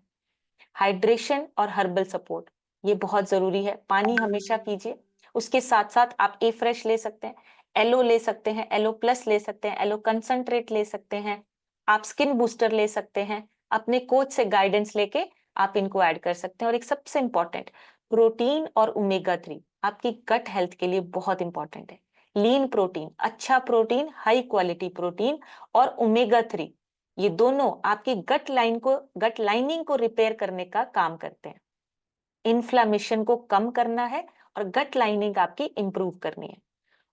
हाइड्रेशन और हर्बल सपोर्ट ये बहुत जरूरी है। पानी हमेशा पीजिए, उसके साथ साथ आप ए फ्रेश ले सकते हैं, एलो ले सकते हैं, एलो प्लस ले सकते हैं, एलो कंसंट्रेट ले सकते हैं, आप स्किन बूस्टर ले सकते हैं, अपने कोच से गाइडेंस लेके आप इनको ऐड कर सकते हैं। और एक सबसे इंपॉर्टेंट, प्रोटीन और ओमेगा 3 आपकी गट हेल्थ के लिए बहुत इंपॉर्टेंट है। लीन प्रोटीन, अच्छा प्रोटीन, हाई क्वालिटी प्रोटीन, और ओमेगा 3, ये दोनों आपकी गट लाइनिंग को रिपेयर करने का काम करते हैं। इन्फ्लामेशन को कम करना है और गट लाइनिंग आपकी इंप्रूव करनी है।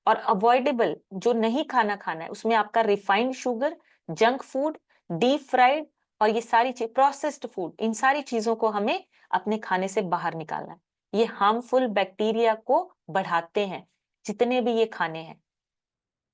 और अवॉइडेबल जो नहीं खाना खाना है, उसमें आपका refined sugar, junk food, deep fried, और ये सारी चीज, प्रोसेस्ड फूड, इन सारी चीजों को हमें अपने खाने से बाहर निकालना है। ये हार्मफुल बैक्टीरिया को बढ़ाते हैं। जितने भी ये खाने हैं,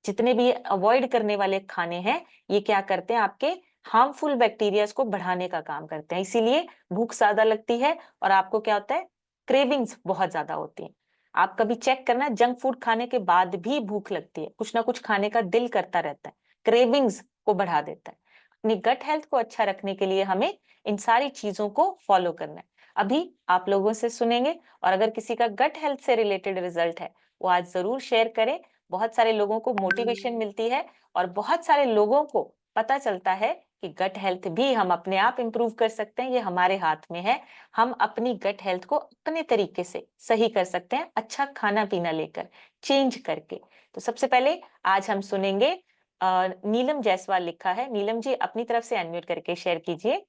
जितने भी अवॉइड करने वाले खाने हैं, ये क्या करते हैं, आपके हार्मफुल बैक्टीरियाज को बढ़ाने का काम करते हैं। इसीलिए भूख ज्यादा लगती है, और आपको क्या होता है, क्रेविंग्स बहुत ज्यादा होती है। आप कभी चेक करना, जंक फूड खाने के बाद भी भूख लगती है, कुछ ना कुछ खाने का दिल करता रहता है, क्रेविंग्स को बढ़ा देता है। अपनी गट हेल्थ को अच्छा रखने के लिए हमें इन सारी चीजों को फॉलो करना है। अभी आप लोगों से सुनेंगे, और अगर किसी का गट हेल्थ से रिलेटेड रिजल्ट है वो आज जरूर शेयर करें, बहुत सारे लोगों को मोटिवेशन मिलती है और बहुत सारे लोगों को पता चलता है कि गट हेल्थ भी हम अपने आप इंप्रूव कर सकते हैं। ये हमारे हाथ में है, हम अपनी गट हेल्थ को अपने तरीके से सही कर सकते हैं, अच्छा खाना पीना लेकर, चेंज करके। तो सबसे पहले आज हम सुनेंगे नीलम जायसवाल लिखा है। नीलम जी अपनी तरफ से अनम्यूट करके शेयर कीजिए।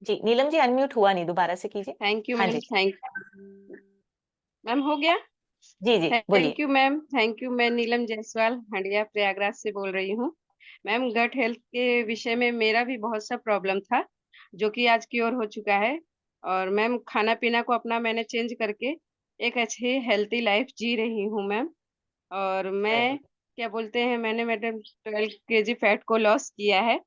जी नीलम जी अनम्यूट हुआ नहीं, दोबारा से कीजिए। थैंक यू हाँ मैम। जी मैम हो गया। जी जी बोलिए। Thank you ma'am, thank you. मैं नीलम जायसवाल हंडिया प्रयागराज से बोल रही हूँ। मैम, गट हेल्थ के विषय में मेरा भी बहुत सा प्रॉब्लम था, जो कि आज क्योर हो चुका है। और मैम, खाना पीना को अपना मैंने चेंज करके एक अच्छी हेल्थी लाइफ जी रही हूँ मैम। और मैं क्या बोलते हैं, मैंने मैडम 12 kg फैट को लॉस किया है।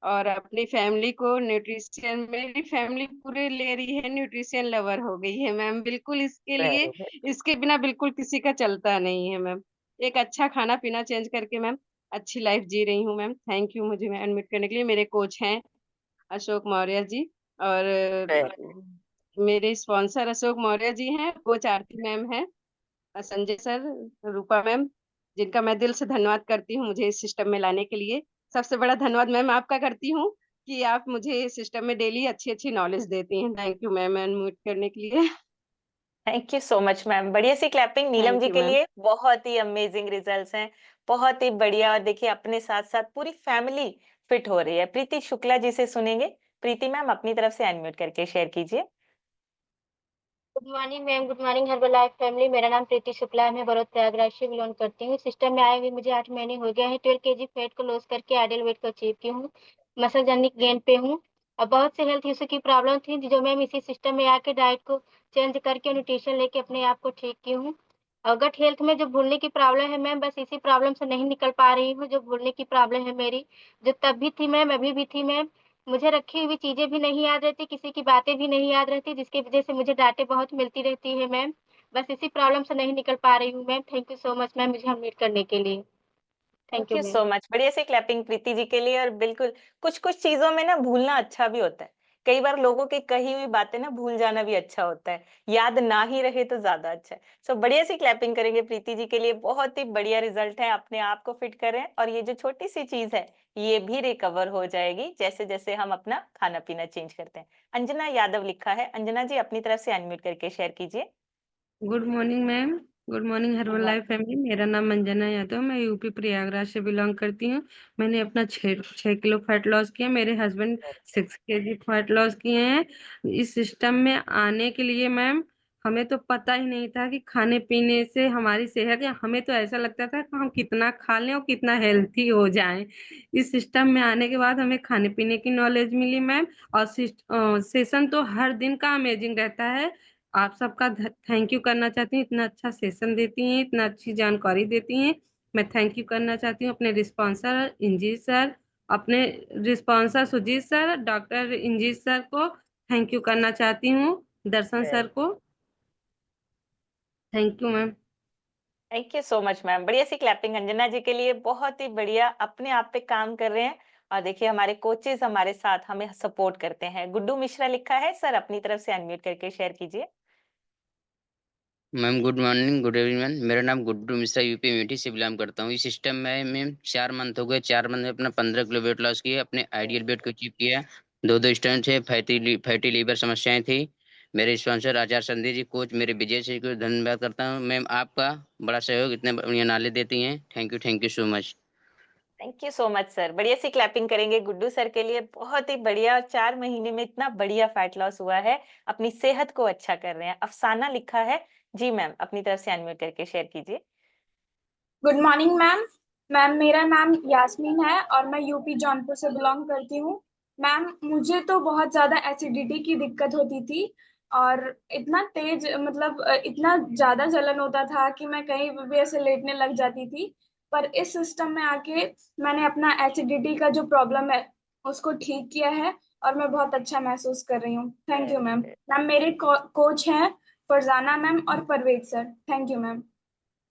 और अपनी फैमिली को न्यूट्रिशन, मेरी फैमिली पूरे ले रही है, न्यूट्रिशन लवर हो गई है मैम, बिल्कुल इसके लिए, वेरी गुड। इसके बिना बिल्कुल किसी का चलता नहीं है मैम। एक अच्छा खाना पीना चेंज करके मैम अच्छी लाइफ जी रही हूँ मैम। थैंक यू मुझे मैं एडमिट करने के लिए। मेरे कोच हैं अशोक मौर्य जी, और मेरे स्पॉन्सर अशोक मौर्य जी हैं, कोच आरती मैम है, संजय सर, रूपा मैम, जिनका मैं दिल से धन्यवाद करती हूँ मुझे इस सिस्टम में लाने के लिए। सबसे बड़ा धन्यवाद मैम आपका करती हूँ कि आप मुझे इस सिस्टम में डेली अच्छी अच्छी नॉलेज देती हैं। थैंक यू मैम अनम्यूट करने के लिए। Thank you so much ma'am. बढ़िया सी क्लैपिंग नीलम थैंक जी यू के मैम। लिए। बहुत ही अमेजिंग रिजल्ट्स हैं, बहुत ही बढ़िया। और देखिए अपने साथ साथ पूरी फैमिली फिट हो रही है। प्रीति शुक्ला जी से सुनेंगे। प्रीति मैम अपनी तरफ से अनम्यूट करके शेयर कीजिए। Good morning ma'am, good morning herbal life family. मेरा नाम प्रीति शुक्ला है, मैं बड़ौद प्रयागराज से बिलोंग करती हूँ। सिस्टम में आए हुए मुझे 8 महीने हो गया है। 12 kg फैट को लॉस करके आइडियल वेट को अचीव की हूँ। मसल जर्नी गेन पे हूँ। और बहुत से हेल्थ इशू की प्रॉब्लम थी, जो मैम इसी सिस्टम में आके डाइट को चेंज करके न्यूट्रिशन लेके अपने आप को ठीक की हूँ। और गट हेल्थ में जो भूलने की प्रॉब्लम है मैम, बस इसी प्रॉब्लम से नहीं निकल पा रही हूँ। जो भूलने की प्रॉब्लम है मेरी, जो तब भी थी मैम, अभी भी थी मैम। मुझे रखी हुई चीजें भी नहीं याद रहती, किसी की बातें भी नहीं याद रहती, जिसकी वजह से मुझे डांटें बहुत मिलती रहती है मैम। बस इसी प्रॉब्लम से नहीं निकल पा रही हूँ ma'am. Thank you so much ma'am मुझे अनम्यूट करने के लिए। Thank thank you you ma'am. So much. बढ़िया सी क्लैपिंग प्रीति जी के लिए। और बिल्कुल कुछ कुछ चीजों में ना भूलना अच्छा भी होता है। कई बार लोगों की कही हुई बातें ना भूल जाना भी अच्छा होता है, याद ना ही रहे तो ज्यादा अच्छा है। सो बढ़िया सी क्लैपिंग करेंगे प्रीति जी के लिए। बहुत ही बढ़िया रिजल्ट है, अपने आप को फिट करें और ये जो छोटी सी चीज है ये भी रिकवर हो जाएगी जैसे जैसे हम अपना खाना पीना चेंज करते हैं। अंजना यादव लिखा है। अंजना जी अपनी तरफ से अनम्यूट करके शेयर कीजिए। Good morning ma'am, good morning good herbal life morning. Family. मेरा नाम अंजना यादव, मैं यूपी प्रयागराज से बिलोंग करती हूँ। मैंने अपना 6 किलो फैट लॉस किया। मेरे हस्बैंड 6 kg फैट लॉस किए हैं। इस सिस्टम में आने के लिए मैम हमें तो पता ही नहीं था कि खाने पीने से हमारी सेहत, या हमें तो ऐसा लगता था कि हम कितना खा लें और कितना हेल्थी हो जाएं। इस सिस्टम में आने के बाद हमें खाने पीने की नॉलेज मिली मैम। और सेशन तो हर दिन का अमेजिंग रहता है। आप सबका थैंक यू करना चाहती हूँ, इतना अच्छा सेशन देती हैं, इतना अच्छी जानकारी देती हैं। मैं थैंक यू करना चाहती हूँ अपने रिस्पॉन्सर इंजीत सर, अपने रिस्पॉन्सर सुजीत सर, डॉक्टर इंजीत सर को थैंक यू करना चाहती हूँ, दर्शन सर को। Thank you ma'am. Thank you so much ma'am. बढ़िया सी क्लैपिंग अंजना जी के लिए। बहुत ही बढ़िया, अपने आप पे काम कर रहे हैं। और देखिए हमारे कोचेस हमारे साथ हमें सपोर्ट करते हैं। गुड्डू मिश्रा लिखा है। सर अपनी तरफ से अनम्यूट करके शेयर कीजिए। Ma'am good morning, good everyone. मेरा नाम गुड्डू मिश्रा यूपी अमेठी से बिलोंग करता हूँ। इस सिस्टम में मैम 4 मंथ हो गए। 4 मंथ में अपना 15 किलो वेट लॉस किया, अपने आइडियल वेट को अचीव किया। दो स्टोन थे, फैटी लीवर समस्याएं थी। मेरे स्पॉन्सर आचार्य संधि जी, कोच मेरे विजय जी को धन्यवाद करता हूँ। मैम आपका बड़ा सहयोग, इतने बढ़िया नॉलेज देती हैं। Thank you so much. Thank you so much sir. बढ़िया सी क्लैपिंग करेंगे गुड्डू सर के लिए। बहुत ही बढ़िया, 4 महीने में इतना बढ़िया फैट लॉस हुआ है, अपनी सेहत को अच्छा कर रहे हैं। अफसाना लिखा है। जी मैम अपनी तरफ से अनम्यूट करके शेयर कीजिए। Good morning ma'am. मैम मेरा नाम यास्मीन है और मैं यूपी जौनपुर से बिलोंग करती हूँ। मैम मुझे तो बहुत ज़्यादा एसिडिटी की दिक्कत होती थी और इतना तेज, मतलब इतना ज़्यादा जलन होता था कि मैं कहीं भी ऐसे लेटने लग जाती थी। पर इस सिस्टम में आके मैंने अपना एसिडिटी का जो प्रॉब्लम है उसको ठीक किया है और मैं बहुत अच्छा महसूस कर रही हूँ। Thank you ma'am. मैम मेरे कोच हैं फरजाना मैम और Parvez sir. Thank you ma'am.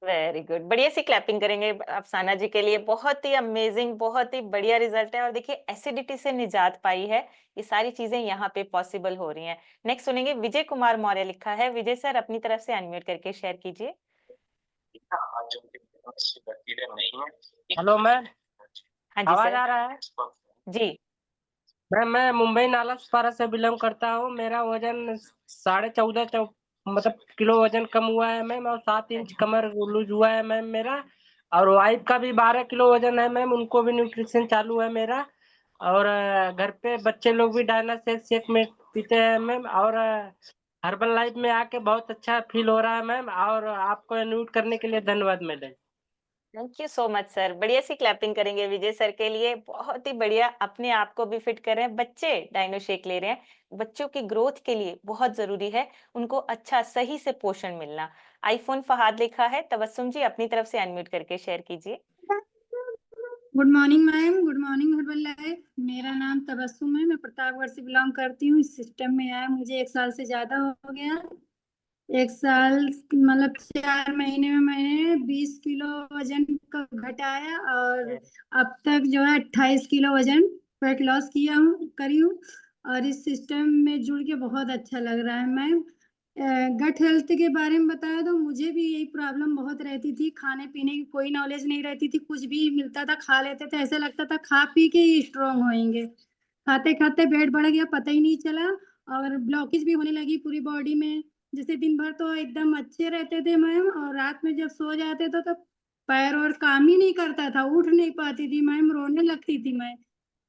Very good, बढ़िया सी क्लैपिंग करेंगे अफसाना जी के लिए। बहुत ही अमेजिंग, बहुत ही बढ़िया रिजल्ट है। और देखिए एसिडिटी से निजात पाई है, ये सारी चीजें यहाँ पे पॉसिबल हो रही हैं। नेक्स्ट सुनेंगे विजय कुमार मौर्य लिखा है। विजय सर अपनी तरफ से अनम्यूट करके शेयर कीजिए। हेलो मैम, हाँ जी आवाज सर। आ रहा है? जी मैम मैं मुंबई नालासोपारा से बिलोंग करता हूँ। मेरा वजन 14.5 मतलब किलो वजन कम हुआ है मैम, और 7 इंच कमर लूज हुआ है मैम मेरा। और वाइफ का भी 12 किलो वजन है मैम, उनको भी न्यूट्रिशन चालू है मेरा। और घर पे बच्चे लोग भी डायनासेक शेक में पीते हैं मैम। और हर्बल लाइफ में आके बहुत अच्छा फील हो रहा है मैम। और आपको अनम्यूट करने के लिए धन्यवाद madam. Thank you so much sir, बढ़िया सी क्लैपिंग करेंगे विजय सर के लिए। बहुत ही बढ़िया, अपने आप को भी फिट कर रहे हैं, बच्चे डाइनो शेक ले रहे हैं। बच्चों की ग्रोथ के लिए बहुत जरूरी है उनको अच्छा सही से पोषण मिलना। आईफोन फहाद लिखा है। तबस्सुम जी अपनी तरफ से अनम्यूट करके शेयर कीजिए। Good morning ma'am, good morning herbal life. मेरा नाम तबस्सुम है, मैं प्रतापगढ़ से बिलोंग करती हूँ। इस सिस्टम में आया मुझे 1 साल से ज्यादा हो गया। 1 साल मतलब 4 महीने में मैंने 20 किलो वजन का घटाया और अब तक जो है 28 किलो वजन वेट लॉस करी हूँ। और इस सिस्टम में जुड़ के बहुत अच्छा लग रहा है मैम। गट हेल्थ के बारे में बताया तो मुझे भी यही प्रॉब्लम बहुत रहती थी। खाने पीने की कोई नॉलेज नहीं रहती थी, कुछ भी मिलता था खा लेते थे, ऐसा लगता था खा पी के ही स्ट्रांग होएंगे। खाते खाते वेट बढ़ गया, पता ही नहीं चला। और ब्लॉकेज भी होने लगी पूरी बॉडी में। जैसे दिन भर तो एकदम अच्छे रहते थे मैम, और रात में जब सो जाते थे तो पैर और काम ही नहीं करता था, उठ नहीं पाती थी मैम, रोने लगती थी मैं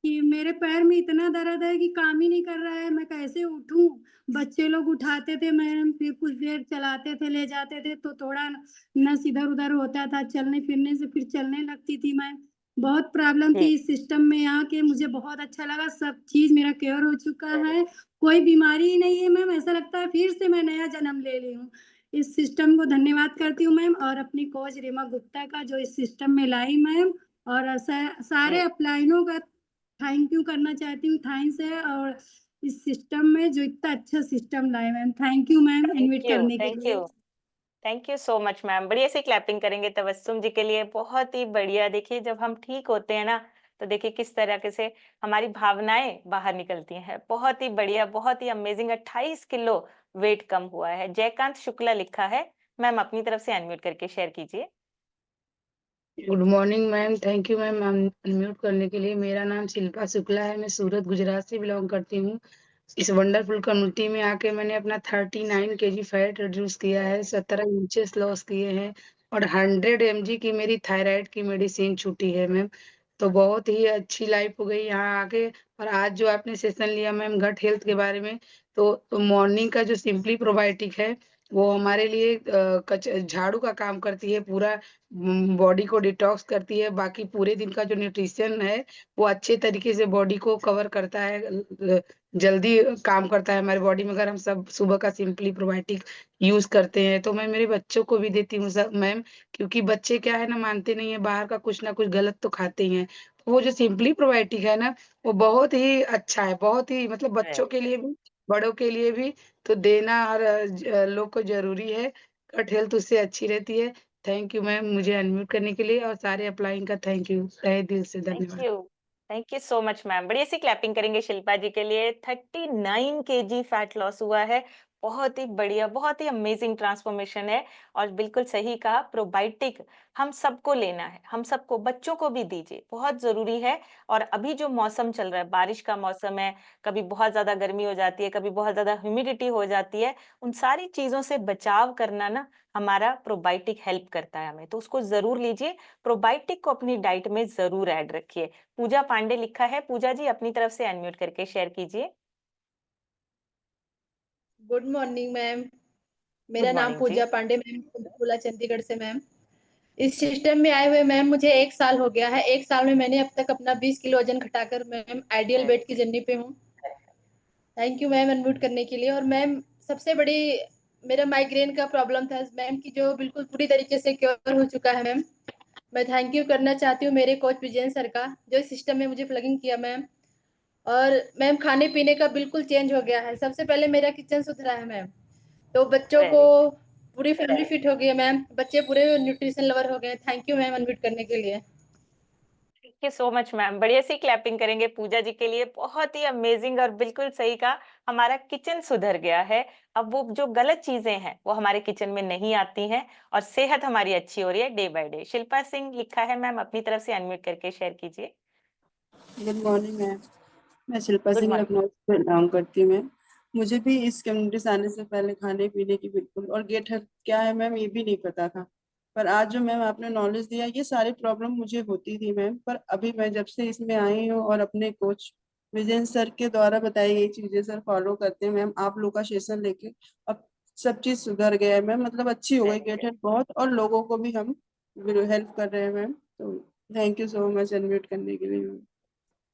कि मेरे पैर में इतना दर्द है कि काम ही नहीं कर रहा है, मैं कैसे उठूं। बच्चे लोग उठाते थे मैम, फिर कुछ देर चलाते थे, ले जाते थे तो थोड़ा नस इधर उधर होता था, चलने फिरने से फिर चलने लगती थी मैं। बहुत प्रॉब्लम थी। इस सिस्टम में आके मुझे बहुत अच्छा लगा, सब चीज मेरा क्योर हो चुका है, कोई बीमारी ही नहीं है मैम। ऐसा लगता है फिर से मैं नया जन्म ले ली हूँ। इस सिस्टम को धन्यवाद करती हूँ मैम, और अपनी कोच रीमा गुप्ता का जो इस सिस्टम में लाई मैम, और सारे अपलाइनों का थैंक यू करना चाहती हूँ, थैंक्स है। और इस सिस्टम में जो इतना अच्छा सिस्टम लाए ma'am, thank you ma'am invite करने के थैंक लिए। You, thank you so much ma'am. बढ़िया सी क्लैपिंग करेंगे तबस्सुम जी के लिए। बहुत ही बढ़िया। देखिए जब हम ठीक होते हैं ना तो देखिए किस तरह से हमारी भावनाएं बाहर निकलती हैं। बहुत ही बढ़िया, बहुत ही अमेजिंग। 28 किलो वेट कम हुआ है। जयकांत शुक्ला लिखा है। मैम अपनी तरफ से अनम्यूट करके शेयर कीजिए। Good morning ma'am, thank you ma'am unmute करने के लिए। मेरा नाम शिल्पा शुक्ला है, मैं सूरत गुजरात से बिलोंग करती हूँ। इस वंडरफुल कम्युनिटी में आके मैंने अपना 39 kg फैट रिड्यूस किया है, 17 इंचेस लॉस किए हैं, और 100 mg की मेरी थायराइड की मेडिसिन छूटी है मैम। तो बहुत ही अच्छी लाइफ हो गई यहाँ आके। और आज जो आपने सेशन लिया मैम गट हेल्थ के बारे में, तो मॉर्निंग का जो सिंपली प्रोबायोटिक है वो हमारे लिए झाड़ू का काम करती है, पूरा बॉडी को डिटॉक्स करती है। बाकी पूरे दिन का जो न्यूट्रिशन है वो अच्छे तरीके से बॉडी को कवर करता है, जल्दी काम करता है हमारी बॉडी में। अगर हम सब सुबह का सिंपली प्रोबायोटिक यूज करते हैं तो मैं मेरे बच्चों को भी देती हूँ मैम, क्योंकि बच्चे क्या है ना, मानते नहीं है, बाहर का कुछ ना कुछ गलत तो खाते ही हैं। तो वो जो सिंपली प्रोबायोटिक है ना वो बहुत ही अच्छा है, बहुत ही मतलब बच्चों के लिए भी बड़ों के लिए भी। तो देना हर लोग को जरूरी है, गट हेल्थ उससे अच्छी रहती है। थैंक यू मैम मुझे अनम्यूट करने के लिए, और सारे अप्लाइंग का थैंक यू, तहे दिल से धन्यवाद। Thank you so much ma'am. बढ़िया सी क्लैपिंग करेंगे शिल्पा जी के लिए। 39 kg फैट लॉस हुआ है। बहुत ही बढ़िया, बहुत ही अमेजिंग ट्रांसफॉर्मेशन है। और बिल्कुल सही कहा, प्रोबायोटिक हम सबको लेना है, हम सबको, बच्चों को भी दीजिए, बहुत जरूरी है। और अभी जो मौसम चल रहा है, बारिश का मौसम है, कभी बहुत ज्यादा गर्मी हो जाती है, कभी बहुत ज्यादा ह्यूमिडिटी हो जाती है, उन सारी चीजों से बचाव करना ना हमारा प्रोबायोटिक हेल्प करता है हमें, तो उसको जरूर लीजिए। प्रोबायोटिक को अपनी डाइट में जरूर ऐड रखिए। पूजा पांडे लिखा है। पूजा जी अपनी तरफ से अनम्यूट करके शेयर कीजिए। गुड मॉर्निंग मैम, मेरा नाम मॉर्निंग जी। पूजा पांडे मैम, पंचकूला चंडीगढ़ से मैम। इस सिस्टम में आए हुए मैम मुझे 1 साल हो गया है। 1 साल में मैंने अब तक अपना 20 किलो वजन घटाकर मैम आइडियल वेट की जर्नी पे हूँ। थैंक यू मैम अनम्यूट करने के लिए। और मैम सबसे बड़ी मेरा माइग्रेन का प्रॉब्लम था मैम की जो बिल्कुल पूरी तरीके से क्योर हो चुका है मैम। मैं थैंक यू करना चाहती हूँ मेरे कोच विजयन सर का, जो इस सिस्टम में मुझे प्लगिंग किया मैम। और मैम खाने पीने का बिल्कुल चेंज हो गया है। सबसे पहले मेरा किचन सुथरा है मैम, तो बच्चों को पूरी फैमिली फिट हो गई है मैम, बच्चे पूरे न्यूट्रिशन लवर हो गए। थैंक यू मैम अनम्यूट करने के लिए। Thank you so much ma'am. बढ़िया सी क्लैपिंग करेंगे पूजा जी के लिए। बहुत ही अमेजिंग और बिल्कुल सही कहा, हमारा किचन सुधर गया है। अब वो जो गलत चीजें हैं वो हमारे किचन में नहीं आती हैं और सेहत हमारी अच्छी हो रही है day by day. Shilpa Singh लिखा है मैम, अपनी तरफ से अनम्यूट करके शेयर कीजिए। गुड मॉर्निंग मैम, मैं शिल्पा गुड सिंह मॉर्निंग। लखनऊ से बिलोंग करती हूँ मैम। मुझे भी इस कम्युनिटी से आने से पहले खाने पीने की बिल्कुल और गेट हेल्थ क्या है मैम ये भी नहीं पता था। पर आज जो मैम आपने नॉलेज दिया ये सारी प्रॉब्लम मुझे होती थी मैम, पर अभी मैं जब से इसमें आई हूँ और अपने कोच विजय सर के द्वारा बताई गई चीजें सर फॉलो करते हैं मैम, आप लोग का सेशन लेके अब सब चीज सुधर गया है मैम, मतलब अच्छी हो गई गेट हेल्थ बहुत, और लोगों को भी हम हेल्प कर रहे हैं मैम। तो thank you so much unmute करने के लिए ma'am.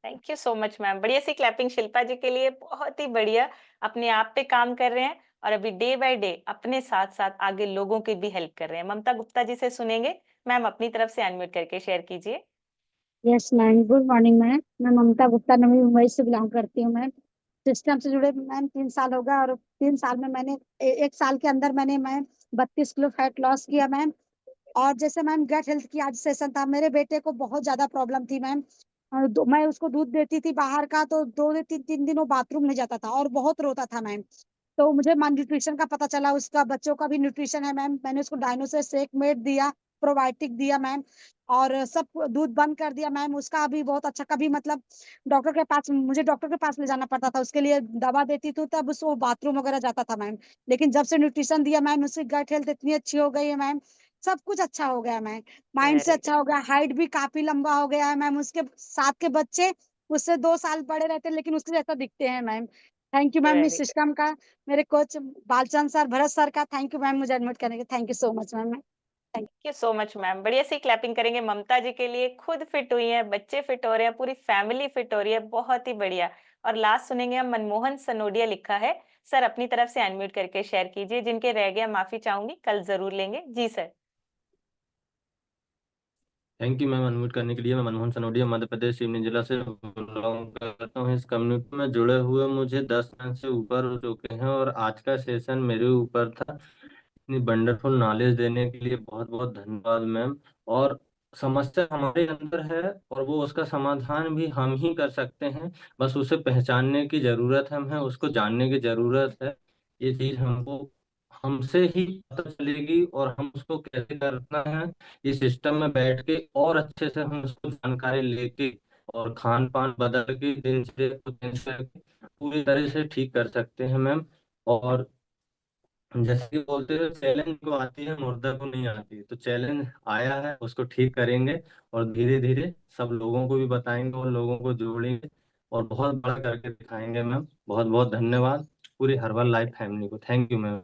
Thank you so much ma'am. बढ़िया सी क्लैपिंग शिल्पा जी के लिए। बहुत ही बढ़िया, अपने आप पे काम कर रहे हैं और अभी डे बाय डे अपने साथ साथ आगे लोगों की भी हेल्प कर रहे हैं। ममता गुप्ता जी से सुनेंगे मैम, अपनी तरफ से अनम्यूट करके शेयर कीजिए। Yes ma'am, good morning ma'am. मैं ममता गुप्ता नवी मुंबई से बिलोंग करती हूँ मैम। सिस्टम से जुड़े मैम 3 साल हो गया और 3 साल में मैंने 1 साल के अंदर मैंने मैम 32 किलो फैट लॉस किया मैम। और जैसे मैम गेट हेल्थ की आज सेशन था, मेरे बेटे को बहुत ज्यादा प्रॉब्लम थी मैम। मैं उसको दूध देती थी बाहर का, तो 2 दिन 3 दिन वो बाथरूम नहीं जाता था और बहुत रोता था मैम। तो मुझे मान न्यूट्रिशन का पता चला, उसका बच्चों का भी न्यूट्रिशन है मैम। मैंने उसको डायनोसर शेक मेड दिया, प्रोबायोटिक दिया मैम, और सब दूध बंद कर दिया मैम। उसका अभी बहुत अच्छा, कभी मतलब डॉक्टर के पास, मुझे डॉक्टर के पास ले जाना पड़ता था उसके लिए, दवा देती थी तब उसको बाथरूम वगैरह जाता था मैम। लेकिन जब से न्यूट्रिशन दिया मैम, उसकी गट हेल्थ इतनी अच्छी हो गई है मैम, सब कुछ अच्छा हो गया मैम। माइंड से वेरी अच्छा हो गया, हाइट भी काफी लंबा हो गया है मैम। उसके साथ के बच्चे उससे 2 साल बड़े रहते हैं लेकिन उसके जैसा दिखते हैं मैम। थैंक यू मैम इस वेरी गुड। सिस्टम का, मेरे coach Balchand sir, Bharat sir का थैंक यू मैम मुझे एडमिट करने के। Thank you so much ma'am. Thank you so much ma'am. बढ़िया सी क्लैपिंग करेंगे ममता जी के लिए। खुद फिट हुई हैं, बच्चे फिट हो रहे हैं, पूरी फैमिली फिट हो रही है। बहुत ही बढ़िया। और लास्ट सुनेंगे हम, मनमोहन सनोडिया लिखा है। सर अपनी तरफ से अनम्यूट करके शेयर कीजिए। जिनके रह गया माफी चाहूंगी, कल जरूर लेंगे। जी sir. Thank you ma'am unmute करने के लिए। मैं मनमोहन सनोडिया मध्य प्रदेश सिवनी जिला से बिलोंग करता हूँ। इस कम्युनिटी में जुड़े हुए मुझे 10 साल से ऊपर हो चुके हैं और आज का सेशन मेरे ऊपर था। इतनी वंडरफुल नॉलेज देने के लिए बहुत बहुत धन्यवाद मैम। और समस्या हमारे अंदर है और वो उसका समाधान भी हम ही कर सकते हैं, बस उसे पहचानने की जरूरत है, हमें उसको जानने की जरूरत है। ये चीज हमको हमसे ही पता चलेगी और हम उसको कैसे करना है इस सिस्टम में बैठ के और अच्छे से हम उसको जानकारी लेके और खान पान बदल के दिनचर्या को चेंज करके पूरी तरह से ठीक कर सकते हैं मैम। और जैसे कि बोलते हैं चैलेंज को आती है मुर्दा को नहीं आती, तो चैलेंज आया है उसको ठीक करेंगे और धीरे धीरे सब लोगों को भी बताएंगे और लोगों को जोड़ेंगे और बहुत बड़ा करके दिखाएंगे मैम। बहुत बहुत धन्यवाद पूरी हर्बल लाइफ फैमिली को। Thank you ma'am.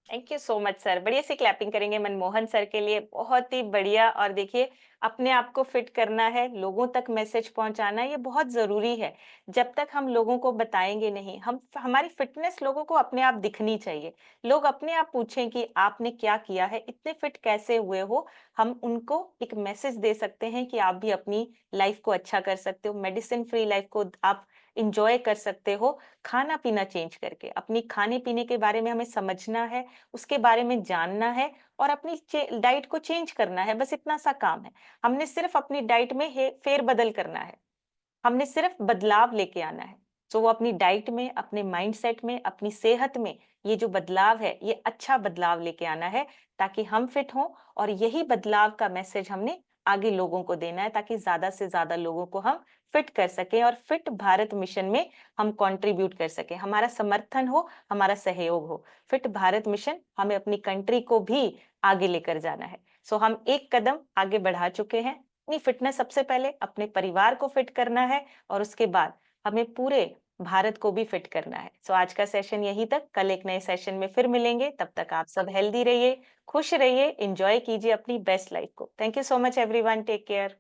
Thank you so much sir. बढ़िया सी क्लैपिंग करेंगे मनमोहन सर के लिए। बहुत ही बढ़िया। और देखिए, अपने आप को फिट करना है, लोगों तक मैसेज पहुंचाना, ये बहुत जरूरी है। जब तक हम लोगों को बताएंगे नहीं, हमारी फिटनेस लोगों को अपने आप दिखनी चाहिए। लोग अपने आप पूछें कि आपने क्या किया है, इतने फिट कैसे हुए हो। हम उनको एक मैसेज दे सकते हैं कि आप भी अपनी लाइफ को अच्छा कर सकते हो, मेडिसिन फ्री लाइफ को आप इंजॉय कर सकते हो। खाना पीना चेंज करके, अपनी खाने पीने के बारे में हमें समझना है, उसके बारे में जानना है और अपनी डाइट को चेंज करना है। बस इतना सा काम है। हमने सिर्फ अपनी डाइट में फेरबदल करना है, हमने सिर्फ बदलाव लेके आना है। तो वो अपनी डाइट में, अपने माइंडसेट में, अपनी सेहत में ये जो बदलाव है, ये अच्छा बदलाव लेके आना है ताकि हम फिट हों। और यही बदलाव का मैसेज हमने आगे लोगों को देना है ताकि ज्यादा से ज्यादा लोगों को हम फिट कर सकें और फिट भारत मिशन में हम कंट्रीब्यूट कर सकें, हमारा समर्थन हो, हमारा सहयोग हो। फिट भारत मिशन हमें अपनी कंट्री को भी आगे लेकर जाना है। सो हम एक कदम आगे बढ़ा चुके हैं। अपनी फिटनेस सबसे पहले अपने परिवार को फिट करना है और उसके बाद हमें पूरे भारत को भी फिट करना है। सो आज का सेशन यहीं तक। कल एक नए सेशन में फिर मिलेंगे। तब तक आप सब हेल्दी रहिए, खुश रहिए, एंजॉय कीजिए अपनी बेस्ट लाइफ को। Thank you so much everyone. Take care.